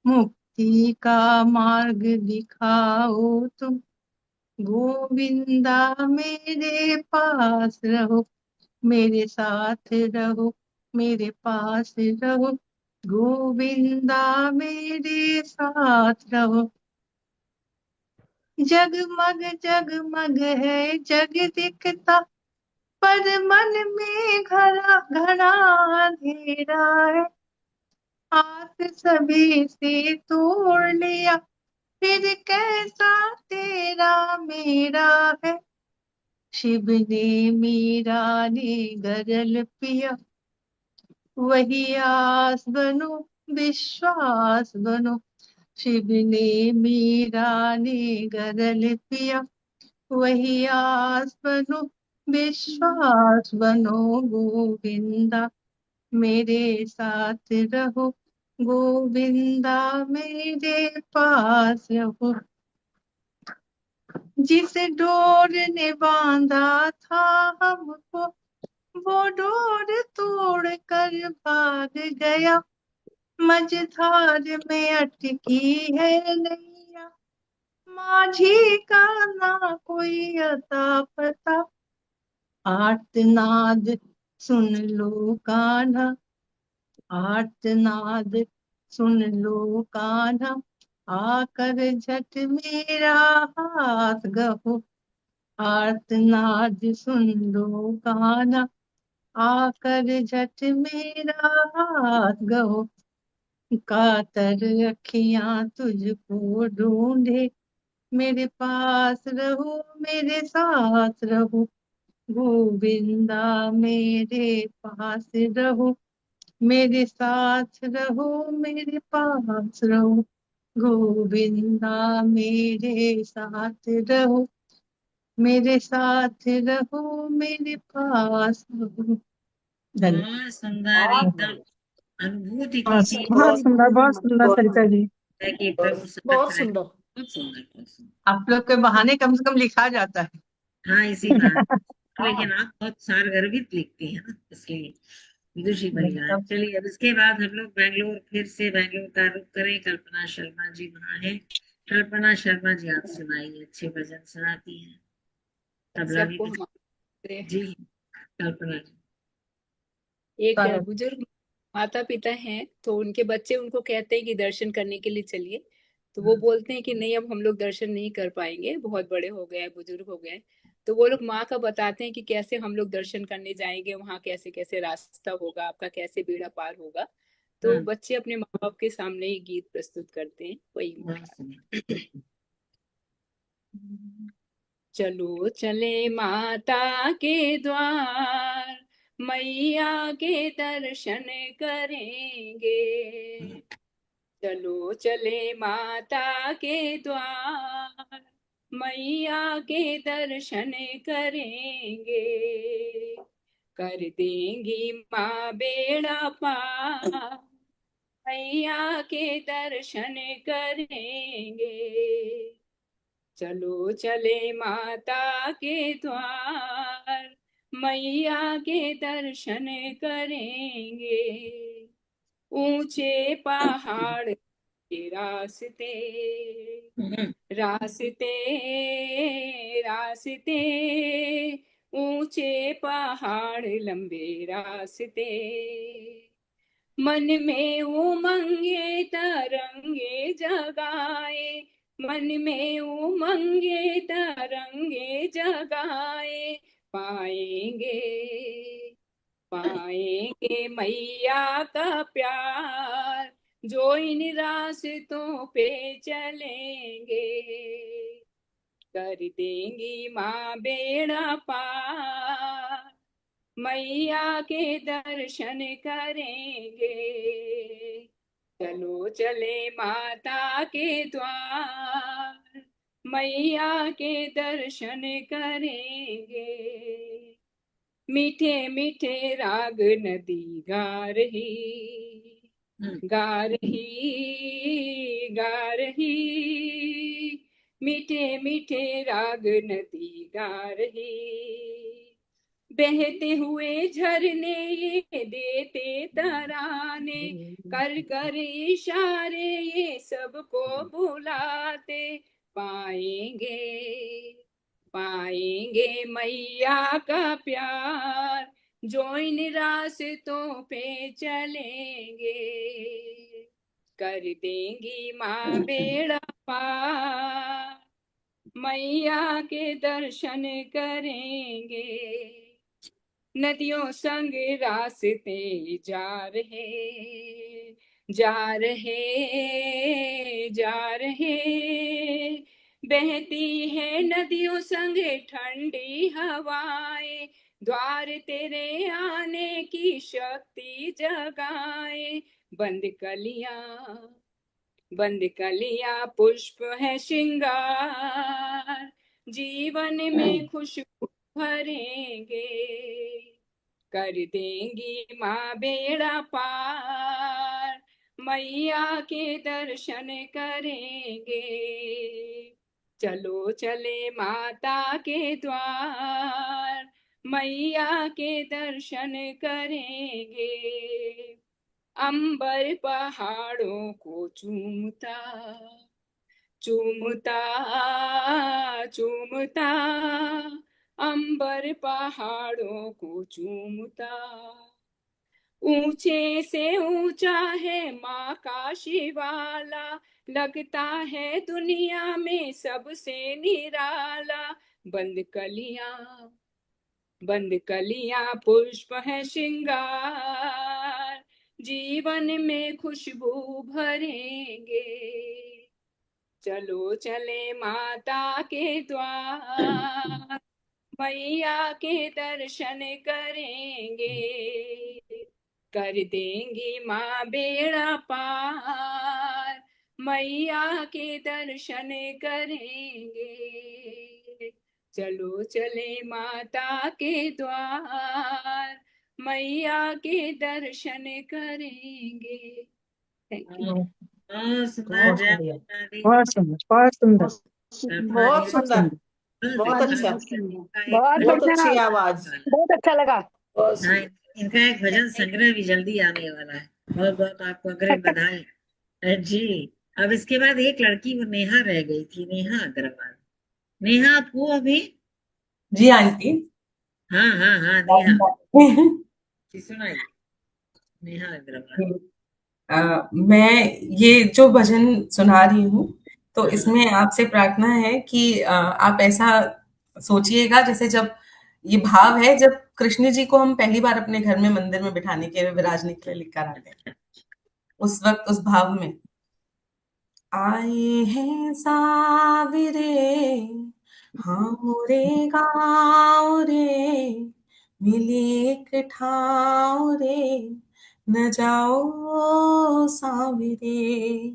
मुक्ति का मार्ग दिखाओ तुम, गोविंदा मेरे पास रहो। मेरे साथ रहो, मेरे पास रहो, गोविंदा मेरे साथ रहो। जगमग जगमग है जग दिखता, पर मन में घड़ा घड़ा अंधेरा है। हाथ सभी से तोड़ लिया, फिर कैसा तेरा मेरा है। शिव ने मीरा ने गरल पिया, वही आस बनो विश्वास बनो। शिव ने मीरा ने गरल पिया, वही आस बनो विश्वास बनो। गोविंदा मेरे साथ रहो, गोविंदा मेरे पास रहो। जिस डोर ने बांधा था हमको, वो डोर तोड़ कर भाग गया। मझधार में अटकी है नैया, माझी का ना कोई अता पता। आर्तनाद सुन लो कान्हा, आर्तनाद सुन लो कान्हा, आकर झट मेरा हाथ गहो। आर्तनाद सुन लो कान्हा, आकर झट मेरा हाथ गहो। कातर अखियां तुझको ढूंढे, मेरे पास रहो, मेरे साथ रहो, गोविंदा मेरे पास रहो, मेरे साथ रहो, मेरे पास रहो, गोविंदा मेरे साथ रहो, मेरे साथ रहो, मेरे पास रहो। धन्यवाद। बहुत सुंदर, एकदम अनुभूति बहुत की बहुत सुंदर सरिता जी। है कि प्रभु साथ बहुत रहे। सुंदर। बहुत सुंदर, बहुत सुंदर। आप लोग के बहाने कम से कम लिखा जाता है। हाँ, इसी बात, लेकिन आप बहुत सारगर्भित लिखती हैं ना, इसलिए विदुषी परिवार। चलिए अब इसके बाद हम लोग बेंगलोर, फिर से बेंगलोर का रुख करें। कल्पना शर्मा जी वहाँ है। कल्पना शर्मा जी आप सुनाइए, अच्छे भजन सुनाती हैं, तबला भी सबको बजा- हमारे जी कल्पना जी। एक चलो बुजुर्ग माता पिता हैं, तो उनके बच्चे उनको कहते हैं कि दर्शन करने के लिए चलिए, तो वो बोलते हैं कि नहीं, अब हम लोग दर्शन नहीं कर पाएंगे, बहुत बड़े हो गए, बुजुर्ग हो गए। तो वो लोग माँ का बताते हैं कि कैसे हम लोग दर्शन करने जाएंगे, वहां कैसे कैसे रास्ता होगा, आपका कैसे बेड़ा पार होगा। तो बच्चे अपने माँ बाप के सामने ही गीत प्रस्तुत करते हैं, वही चलो चले माता के द्वार, मैया के दर्शन करेंगे। चलो चले माता के द्वार, मैया के दर्शन करेंगे। कर देंगी माँ बेड़ा पार, मैया के दर्शन करेंगे। चलो चले माता के द्वार, मैया के दर्शन करेंगे। ऊंचे पहाड़ के रास्ते, रास्ते रास्ते, ऊंचे पहाड़ लंबे रास्ते। मन में उमंगे तरंगे जगाए, मन में उमंगे तरंगे जगाए। पाएंगे पाएंगे मैया का प्यार, जो इन रास्तों पे चलेंगे। कर देंगी माँ बेड़ा पार, मैया के दर्शन करेंगे। चलो चले माता के द्वार, मैया के दर्शन करेंगे। मीठे मीठे राग नदी गा रही, गा रही, गा रही। मीठे मीठे राग नदी गा रही। बहते हुए झरने ये देते तराने, कर कर इशारे ये सबको बुलाते। पाएंगे पाएंगे मैया का प्यार, जो इन रास्तों पे चलेंगे। कर देंगी माँ बेड़ा पार, मैया के दर्शन करेंगे। नदियों संग रास्ते जा रहे, जा रहे, जा रहे। बहती है नदियों संग ठंडी हवाएं, द्वार तेरे आने की शक्ति जगाए। बंद कलियां, बंद कलियां पुष्प है श्रृंगार, जीवन में खुशबू भरेंगे। कर देंगी माँ बेड़ा पार, मैया के दर्शन करेंगे। चलो चले माता के द्वार, मैया के दर्शन करेंगे। अंबर पहाड़ों को चूमता, चूमता, चूमता। अंबर पहाड़ों को चूमता। ऊंचे से ऊंचा है माँ का शिवाला, लगता है दुनिया में सबसे निराला। बंद कलियां, बंद कलियां पुष्प है श्रृंगार, जीवन में खुशबू भरेंगे। चलो चले माता के द्वार, मैया के दर्शन करेंगे। कर देंगी माँ बेड़ा पार, मैया के दर्शन करेंगे। चलो चले माता के द्वार, मैया के दर्शन करेंगे। Thank you. बहुत सुंदर, जय बढ़िया, माता दी। बहुत सुंदर, बहुत सुंदर, कल्पना बहुत जी सुंदर, बहुत विशाल अच्छा, बहुत का एक बढ़िया, बहुत अच्छी आवाज। बहुत अच्छा लगा। बहुत हाँ, सुंदर। इनका एक भजन संग्रह भी जल्दी आने वाला है। बहुत बहुत आपको अग्रिम बधाई जी। अब इसके बाद एक लड़की, वो नेहा रह गई थी, नेहा अग्रवाल। नेहा आप हो अभी? जी आंटी। हाँ हाँ हाँ, नेहा जी सुनाइए। नेहा अग्रवाल। मैं ये जो भजन सुना रही हूँ, तो हाँ इसमें आपसे प्रार्थना है कि आप ऐसा सोचिएगा जैसे जब ये भाव है, जब कृष्ण जी को हम पहली बार अपने घर में मंदिर में बिठाने के लिए, विराजने के लिए लेकर आते हैं, उस वक्त उस भाव में आए हैं साविरे, हाँ रे गाँव रे, मिले एक ठाव रे, न जाओ साविरे।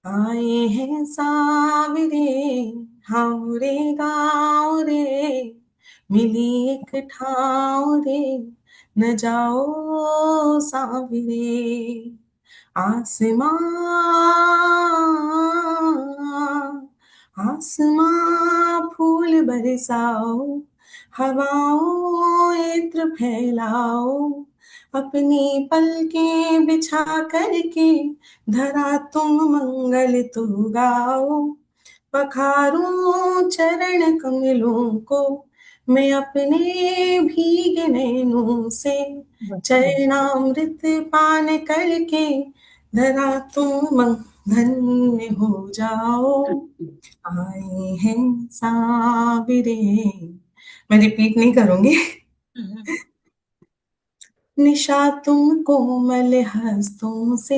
आए हैं साविरे, हाँ रे गाँव रे, मिली एक ठाव रे, न जाओ साविरे। आसमां आसमां फूल बरसाओ, हवाओं इत्र फैलाओ, अपनी पलकें बिछा करके धरा तुम मंगल तू गाओ। पखारूं चरण कमलों को मैं अपने भीगे नैनों से, चरणामृत पान करके धरा तुम धन्य हो जाओ। आए हैं साविरे। मैं रिपीट नहीं करूंगी। निशा तुम कोमल हस्तों से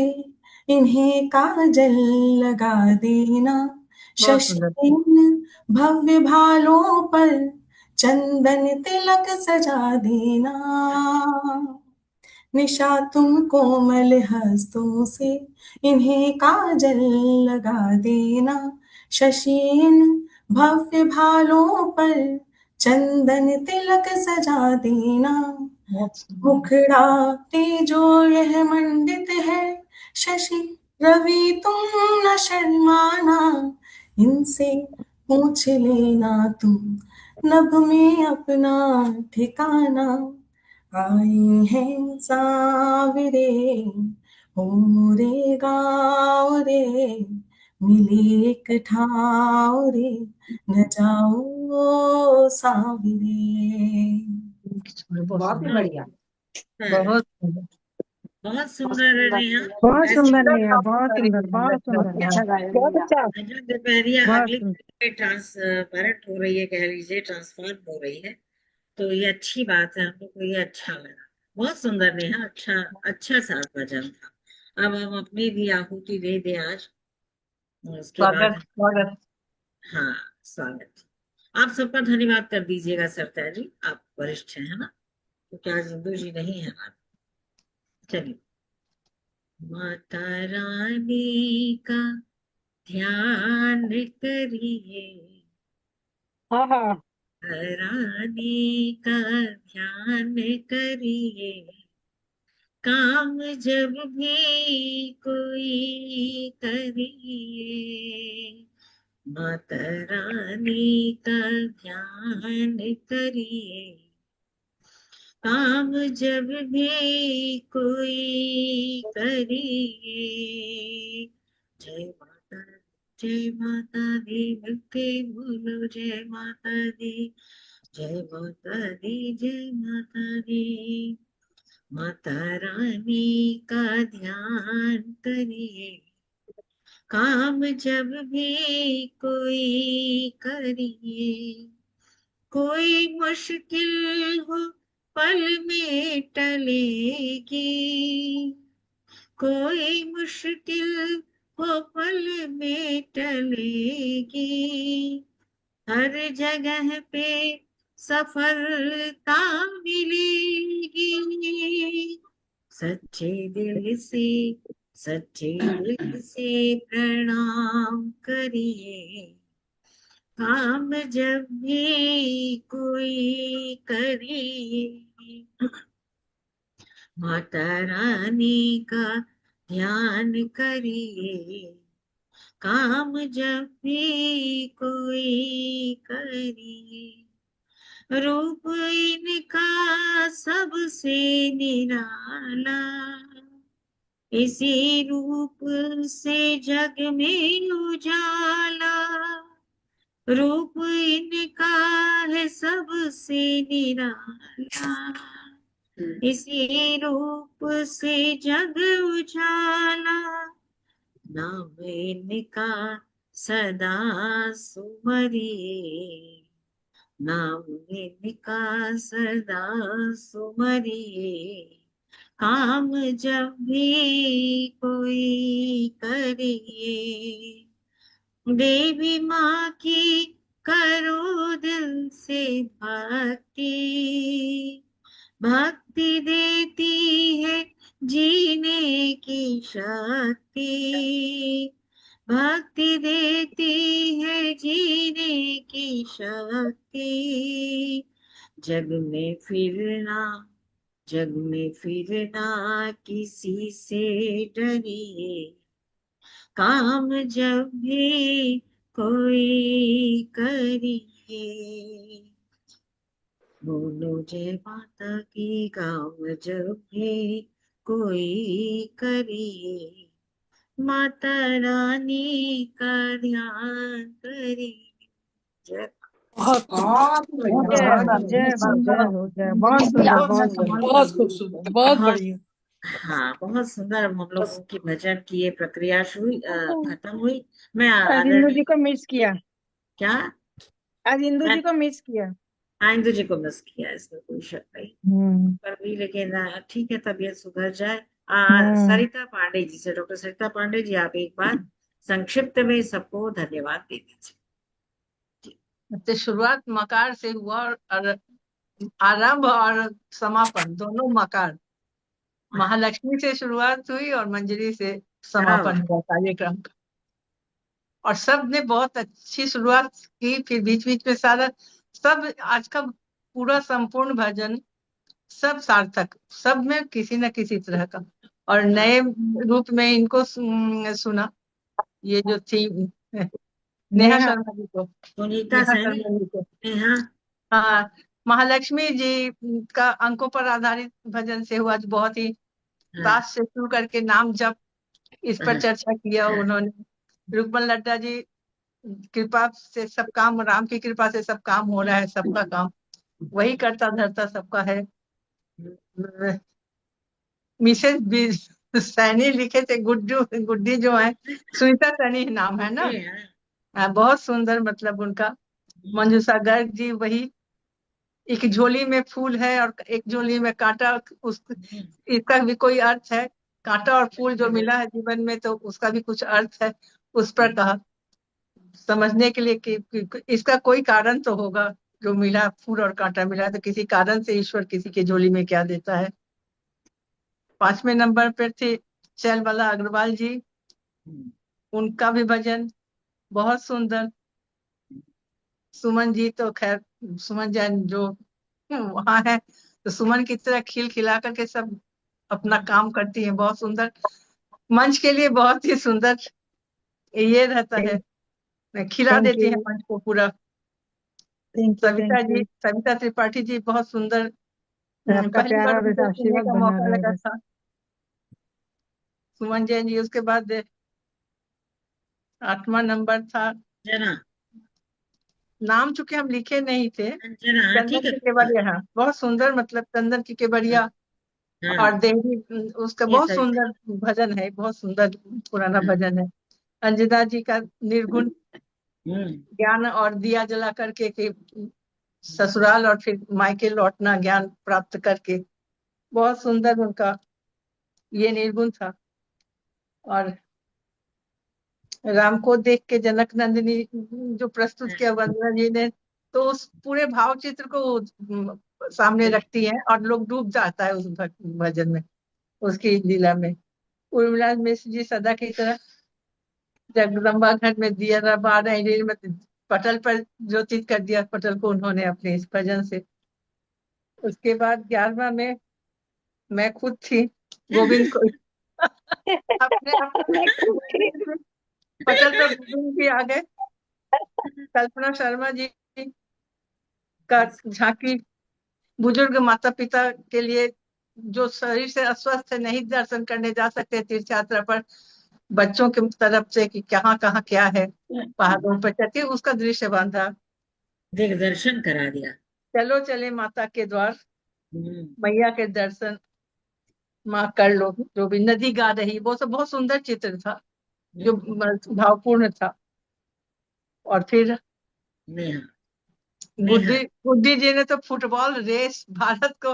इन्हें काजल लगा देना, शशिन भव्य भालों पर चंदन तिलक सजा देना। निशा तुम कोमल हस्तों से इन्हें काजल लगा देना, शशिन भव्य भालों पर चंदन तिलक सजा देना। मुखड़ा तेजो यह मंडित है, शशि रवि तुम न शर्माना, इनसे पूछ लेना तुम नभ में अपना ठिकाना। आए हैं साविरे, हो रे गाँव रे, मिली एक ठाव रे, न जाओ साविरे। बहुत ही बढ़िया। बहुत बहुत सुंदर है नेहा। बहुत ऐसे सुंदर नेहा, बहुत सुंदर, बहुत सुंदर। अच्छा गाया बहुत नेहा। अच्छा। भजन दोपहरिया बहुत अगली सुंदर। में ट्रांसपेरेंट हो रही है, कह लीजिए ट्रांसफॉर्म हो रही है, तो ये अच्छी बात है, हम लोग को ये अच्छा लगा। बहुत सुंदर नेहा, अच्छा अच्छा सा भजन था। अब हम अपनी भी आहुति दे दे आज, और उसके बाद स्वागत स्वागत। हाँ स्वागत। आप सबका धन्यवाद कर दीजिएगा सरता जी, आप वरिष्ठ हैं, है ना, क्योंकि आज इंदु जी नहीं है हमारे। चलिए। माता रानी का ध्यान करिए, हाँ हाँ। रानी का ध्यान करिए, काम जब भी कोई करिए, माता रानी का ध्यान करिए, काम जब भी कोई करिए। जय माता, जय माता दी, मिलके बोलो जय माता दी, जय माता दी, जय माता दी। माता रानी का ध्यान करिए, काम जब भी कोई करिए, कोई मुश्किल हो पल में टलेगी, कोई मुश्किल हो पल में टलेगी, हर जगह पे सफलता मिलेगी। सच्चे दिल से प्रणाम करिए, काम जब भी कोई करिए, माता रानी का ध्यान करिए, काम जब भी कोई करिए। रूप इनका सबसे निराला, इसी रूप से जग में उजाला। रूप इनका है सबसे निराला, इसी रूप से जग उजाला। नाम इनका सदा सुमरिए, नाम इनका सदा सुमरिए। काम जब भी कोई करिए, देवी माँ की करो दिल से भक्ति। भक्ति देती है जीने की शक्ति, भक्ति देती है जीने की शक्ति। जग में फिरना, जग में फिरना किसी से डरिए, काम जब भी कोई करिए। बोलो जय माता की, काम जब भी कोई करिए, माता रानी का ध्यान करिए। जय बहुत बहुत बढ़िया, जय बहुत जय बढ़िया। हो जय हो जय, बहुत सुंदर बहुत सुंदर। बहुत खूबसूरत, बहुत बहुत, बढ़िया। हाँ बहुत सुंदर। हम लोगों की भजन की ये प्रक्रिया शुरू खत्म हुई। मैं आज इंदु जी आदरणीय, को मिस किया, क्या आज इंदु मैं जी को मिस किया। आइंदु जी को मिस किया, इसमें कोई शक नहीं। पर भी लेकिन ठीक है, तबीयत सुधर जाए। सरिता पांडे जी से, डॉक्टर सरिता पांडे जी, आप एक बार संक्षिप्त में सबको धन्यवाद दे दीजिए। तो शुरुआत मकार से हुआ और आरंभ और समापन दोनों मकार। महालक्ष्मी से शुरुआत हुई और मंजरी से समापन हुआ कार्यक्रम का। और सब ने बहुत अच्छी शुरुआत की, फिर बीच बीच में सारा सब आज का पूरा संपूर्ण भजन सब सार्थक, सब में किसी न किसी तरह का। और नए रूप में इनको सुना, ये जो थी नेहा शर्मा जी को, सुनीता नेहा सैनी, शर्मा जी को। नेहा, हाँ, महालक्ष्मी जी का अंकों पर आधारित भजन से हुआ, जो बहुत ही ताश से शुरू करके नाम जप, इस पर चर्चा किया उन्होंने। रुक्मन लड्डा जी, कृपा से सब काम, राम की कृपा से सब काम हो रहा है, सबका काम वही करता धरता सबका है। मिसेस सैनी लिखे थे, गुड्डू गुड्डी जो है, सुनीता सैनी नाम है ना। बहुत सुंदर, मतलब उनका। मंजूषा गर्ग जी वही, एक झोली में फूल है और एक झोली में कांटा, उस इसका भी कोई अर्थ है। कांटा और फूल जो मिला है जीवन में, तो उसका भी कुछ अर्थ है। उस पर कहा समझने के लिए कि इसका कोई कारण तो होगा, जो मिला फूल और कांटा मिला, तो किसी कारण से ईश्वर किसी के झोली में क्या देता है। 5वें नंबर पर थे चैलबाला अग्रवाल जी, उनका भी भजन बहुत सुंदर। सुमन जी तो खैर, सुमन जैन जो वहां है, तो सुमन की तरह खिल खिला करके सब अपना काम करती है, बहुत सुंदर। मंच के लिए बहुत ही सुंदर ये रहता है, खिला थैंक देती है यू, मंच को पूरा। Thank you, Savita thank ji, you. Savita Tripathi ji बहुत सुंदर। आपका पहली बार प्यारा बस उनको सुनने आशीर्वाद का बना मौका रहे लगा बस। था। सुमन जैन जी, उसके बाद 8वां नंबर था, नाम चूंकि हम लिखे नहीं थे, चंदन ठीक है, की केवड़िया। हाँ, बहुत सुंदर, मतलब चंदन की केवड़िया और देवी, उसका ये बहुत सही। सुंदर भजन है, बहुत सुंदर पुराना भजन है। अंजना जी का निर्गुण ज्ञान और दिया जला करके कि ससुराल और फिर मायके लौटना ज्ञान प्राप्त करके, बहुत सुंदर उनका ये निर्गुण था। और राम को देख के जनक नंदिनी जो प्रस्तुत किया वंदना जी ने, तो उस पूरे भाव चित्र को सामने रखती है और लोग डूब जाता है उस भजन में, उसकी लीला में। उर्मिला मिश्र जी सदा की तरह, जगदम्बा घर में दिया रहा रही, पटल पर ज्योतित कर दिया पटल को उन्होंने अपने इस भजन से। उसके बाद 11वां में मैं खुद थी, गोविंद को अपने पटल पर गोविंद भी आ गए। कल्पना शर्मा जी का झांकी, बुजुर्ग माता पिता के लिए जो शरीर से अस्वस्थ है, नहीं दर्शन करने जा सकते तीर्थ यात्रा पर, बच्चों की तरफ से कि कहाँ कहाँ क्या है पहाड़ों पर चढ़ के, उसका दृश्य बांधा। देख दर्शन करा दिया। चलो चले माता के द्वार, हम्म, मैया के दर्शन माँ कर लो, जो भी नदी गा रही, वो सब बहुत सुंदर चित्र था, जो भावपूर्ण था। और फिर नेहा गुड्डी नेहा गुड्डी जी ने तो फुटबॉल रेस भारत को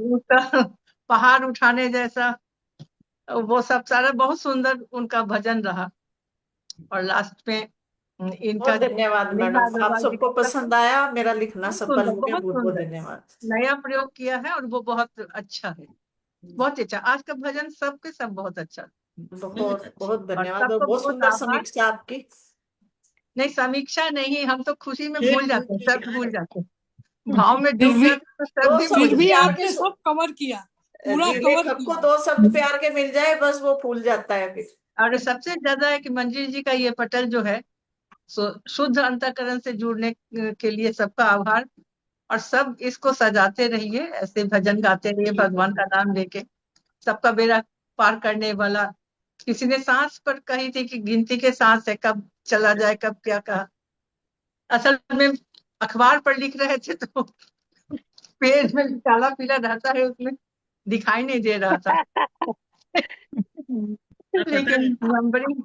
उसका पहाड़ उठाने जैसा, वो सब सारा बहुत सुंदर उनका भजन रहा। और लास्ट में इनका बहुत धन्यवाद नेहा मैडम, आप अग्रवाल जी सबको का पसंद आया, मेरा लिखना बहुत सफल सुंदर, हो गया। बहुत बहुत बहुत सुंदर धन्यवाद। नया प्रयोग किया है, और वो बहुत अच्छा है, बहुत अच्छा। आज का भजन सबके सब बहुत अच्छा, बहुत बहुत और धन्यवाद, और सबको बहुत बहुत सुंदर आभार। समीक्षा आपकी। नहीं, समीक्षा नहीं, हम तो खुशी में खेल भूल कूद जाते हैं, के सब भूल यार। जाते हैं, भाव में फिर डूब भी जाते हैं, तो सब भी भूल फिर भी प्यार जाते के आपने सब कवर किया, हैं। पूरा जी, कवर लेखक को किया। 2 शब्द प्यार के मिल जाए बस वो फूल जाता है फिर। और सबसे ज्यादा है कि मंजिल जी का ये पटल जो है, शुद्ध अंतःकरण से जुड़ने के लिए सबका आभार। और सब इसको सजाते रहिए, ऐसे भजन गाते रहिए भगवान का नाम लेके, सबका बेड़ा पार करने वाला। किसी ने सांस पर कही थी कि गिनती के सांस है, कब चला जाए, कब क्या कहा। असल में अखबार पर लिख रहे थे तो पेज में काला पीला रहता है, उसमें दिखाई नहीं दे रहा था। लेकिन नंबरिंग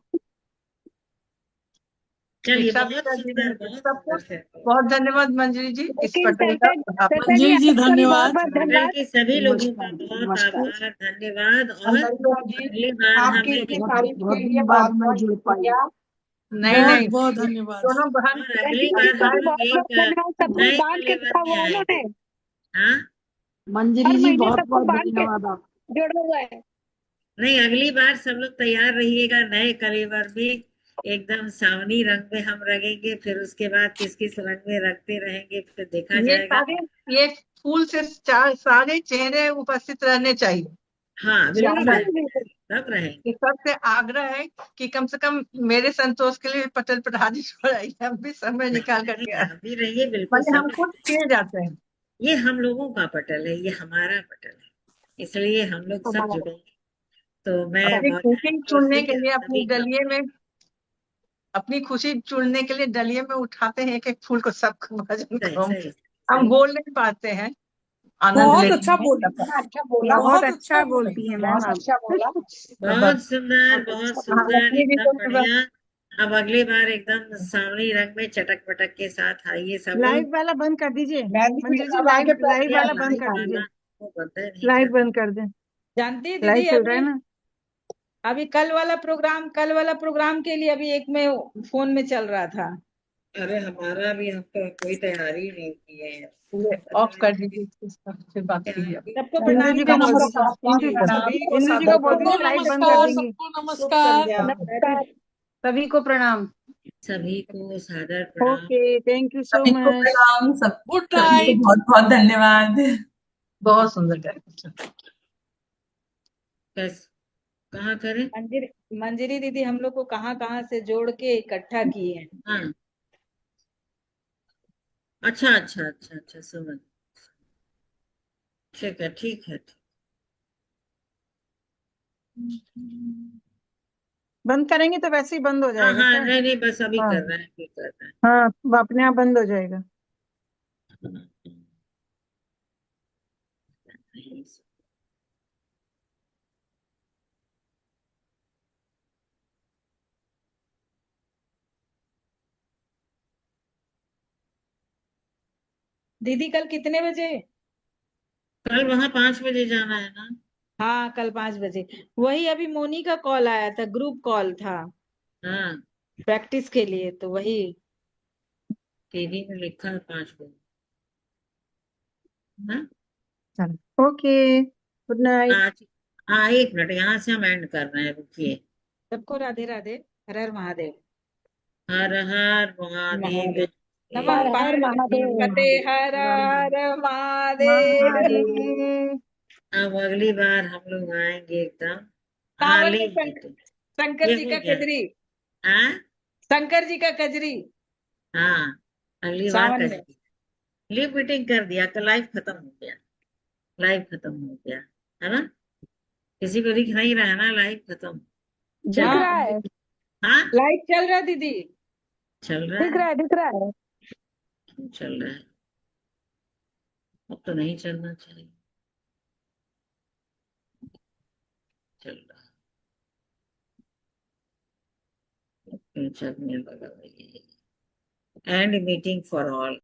चलिए, शिक्षा बहुत सुंदर, बहुत सबको सुंदर से। बहुत धन्यवाद मंजरी जी, इस लेकिन पटल का आप मंजिल जी आपका भी बहुत धन्यवाद। बहुत पटल धन्यवाद। के सभी लोगों का नमस्कार बहुत नमस्कार। आभार, धन्यवाद। और अंतरिका जी, अगली बार आपकी हमें इतनी और तारीफ बहुत के लिए दिन बाद बहुत मैं बहुत जुड़ पाई। शुक्रिया। नहीं बहुत नहीं, बहुत धन्यवाद। दोनों बहन अगली मंजिल बार जी को हम भी लोग बहुत बहुत एक धन्यवाद, सबको नए बांध के कलेवर रखा में हुआ है आएंगे। उन्होंने, हाँ, मंजरी हर जी महीने बहुत सबको बहुत बांध के धन्यवाद आप। जोड़ा हुआ है। नहीं, अगली बार सब लोग तैयार रहिएगा, नए कलेवर भी एकदम सावनी रंग में हम रंगेंगे, फिर उसके बाद किस किस रंग में रखते रहेंगे, फिर देखा ये जाएगा। सारे, ये फूल से सारे चेहरे उपस्थित रहने चाहिए। हाँ बिल्कुल ज्यादा रहेंगे, सब रहेंगे। ये सबसे आग्रह है कि कम से कम मेरे संतोष के लिए पटल पर हाजिर हो रही है, हम भी समय निकाल करके आए। आप भी रहिए, बिल्कुल भले हम सब। खुद किए जाते हैं। ये हम लोगों का पटल है, ये हमारा पटल है, इसलिए हम लोग सब जुड़ेंगे। तो मैं अपनी खुशी चुनने के लिए अपनी सभी का डलिए में, अपनी खुशी चुनने के लिए डलिए में उठाते हैं एक एक फूल को, सबको भजन सही को हम सही बोल नहीं पाते हैं, आनंद बहुत लेते अच्छा हैं बोली, सबका। अच्छा बोला, बहुत बहुत अच्छा अच्छा बोली। बोलती है मैम बहुत आप। अच्छा बोला। बहुत सुंदर, बहुत बहुत अच्छा हाँ, बोला। सुंदर, लक्ष्मी जी एकदम को बढ़िया। अब अगली बार एकदम सावनी रंग में चटक पटक के साथ आइए सब लाइव लोग। वाला बंद कर दीजिए मेहंदी भी मंजिल जी, अब आगे लाइव लाइव वाला बंद लाइव कर दीजिए, वाला वो बंद नहीं लाइव करना। बंद कर दें, जानती है लाइव दीदी, चल रहा है ना। अभी कल वाला प्रोग्राम के लिए अभी एक में फोन में चल रहा था। अरे हमारा भी, हम तो कोई तैयारी नहीं किए हैं। ये ऑफ कर दीजिए, फिर बात कीजिए। सबको इंदु प्रणाम जी को बोल कीजिए। दीजिए, इंदु सभी को इंदु जी को सादर बोल सबको दीजिए, प्रणाम। लाइव बंद कर नमस्कार, देंगे। सबको शुभ नमस्कार। संध्या। नमस्कार। सभी को प्रणाम। सभी को सादर प्रणाम। ओके, थैंक यू सो सभी को मच। प्रणाम, गुड सभी को नाइट। बहुत बहुत धन्यवाद। बहुत सुंदर गाया। कैसे, कहाँ करें? मंजरी दीदी हम लोग को कहाँ कहाँ से जोड़ के इकट्ठा किए हैं। हाँ, अच्छा अच्छा अच्छा अच्छा, समझ। ठीक है, ठीक है। बंद करेंगे तो वैसे ही बंद हो हाँ जाएगा हाँ, सर। नहीं नहीं, बस अभी हाँ कर रहे हैं, अभी कर रहे हाँ, वो अपने आप बंद हो जाएगा। हैं। दीदी कल कितने बजे? कल वहां 5 बजे जाना है ना? हाँ कल 5 बजे। वही अभी मोनी का कॉल आया था, ग्रुप कॉल था हाँ, प्रैक्टिस के लिए, तो वही। टीवी में लिखा है 5 बजे। हाँ, चलो, ओके, गुड नाइट। आज। हाँ, 1 मिनट, यहाँ से हम एंड कर रहे हैं, रुकिए। सबको राधे राधे, हर हर महादेव। हर हर महादेव। नमः हर हर पार्वती महादेव। पते, हर हर महादेव। महादेव। अब अगली बार हम लोग आएंगे एकदम। हाँ, सावन ले में लीजिए। शंकर ये जी हो का गया। कजरी, हाँ शंकर जी का कजरी। हाँ, अगली बार सावन में। करेंगे। लिप मीटिंग कर दिया तो लाइफ खत्म हो गया, लाइफ खत्म हो गया, है ना? किसी को दिख नहीं रहा है ना, लाइफ खत्म। दिख चलो रहा है, हाँ लाइट चल रहा है दीदी। चल रहा दिख है। रहा है, दिख रहा है। क्यों चल रहा है? अब तो नहीं चलना चाहिए, चल रहा है, क्यों चलने लगा? And meeting for all.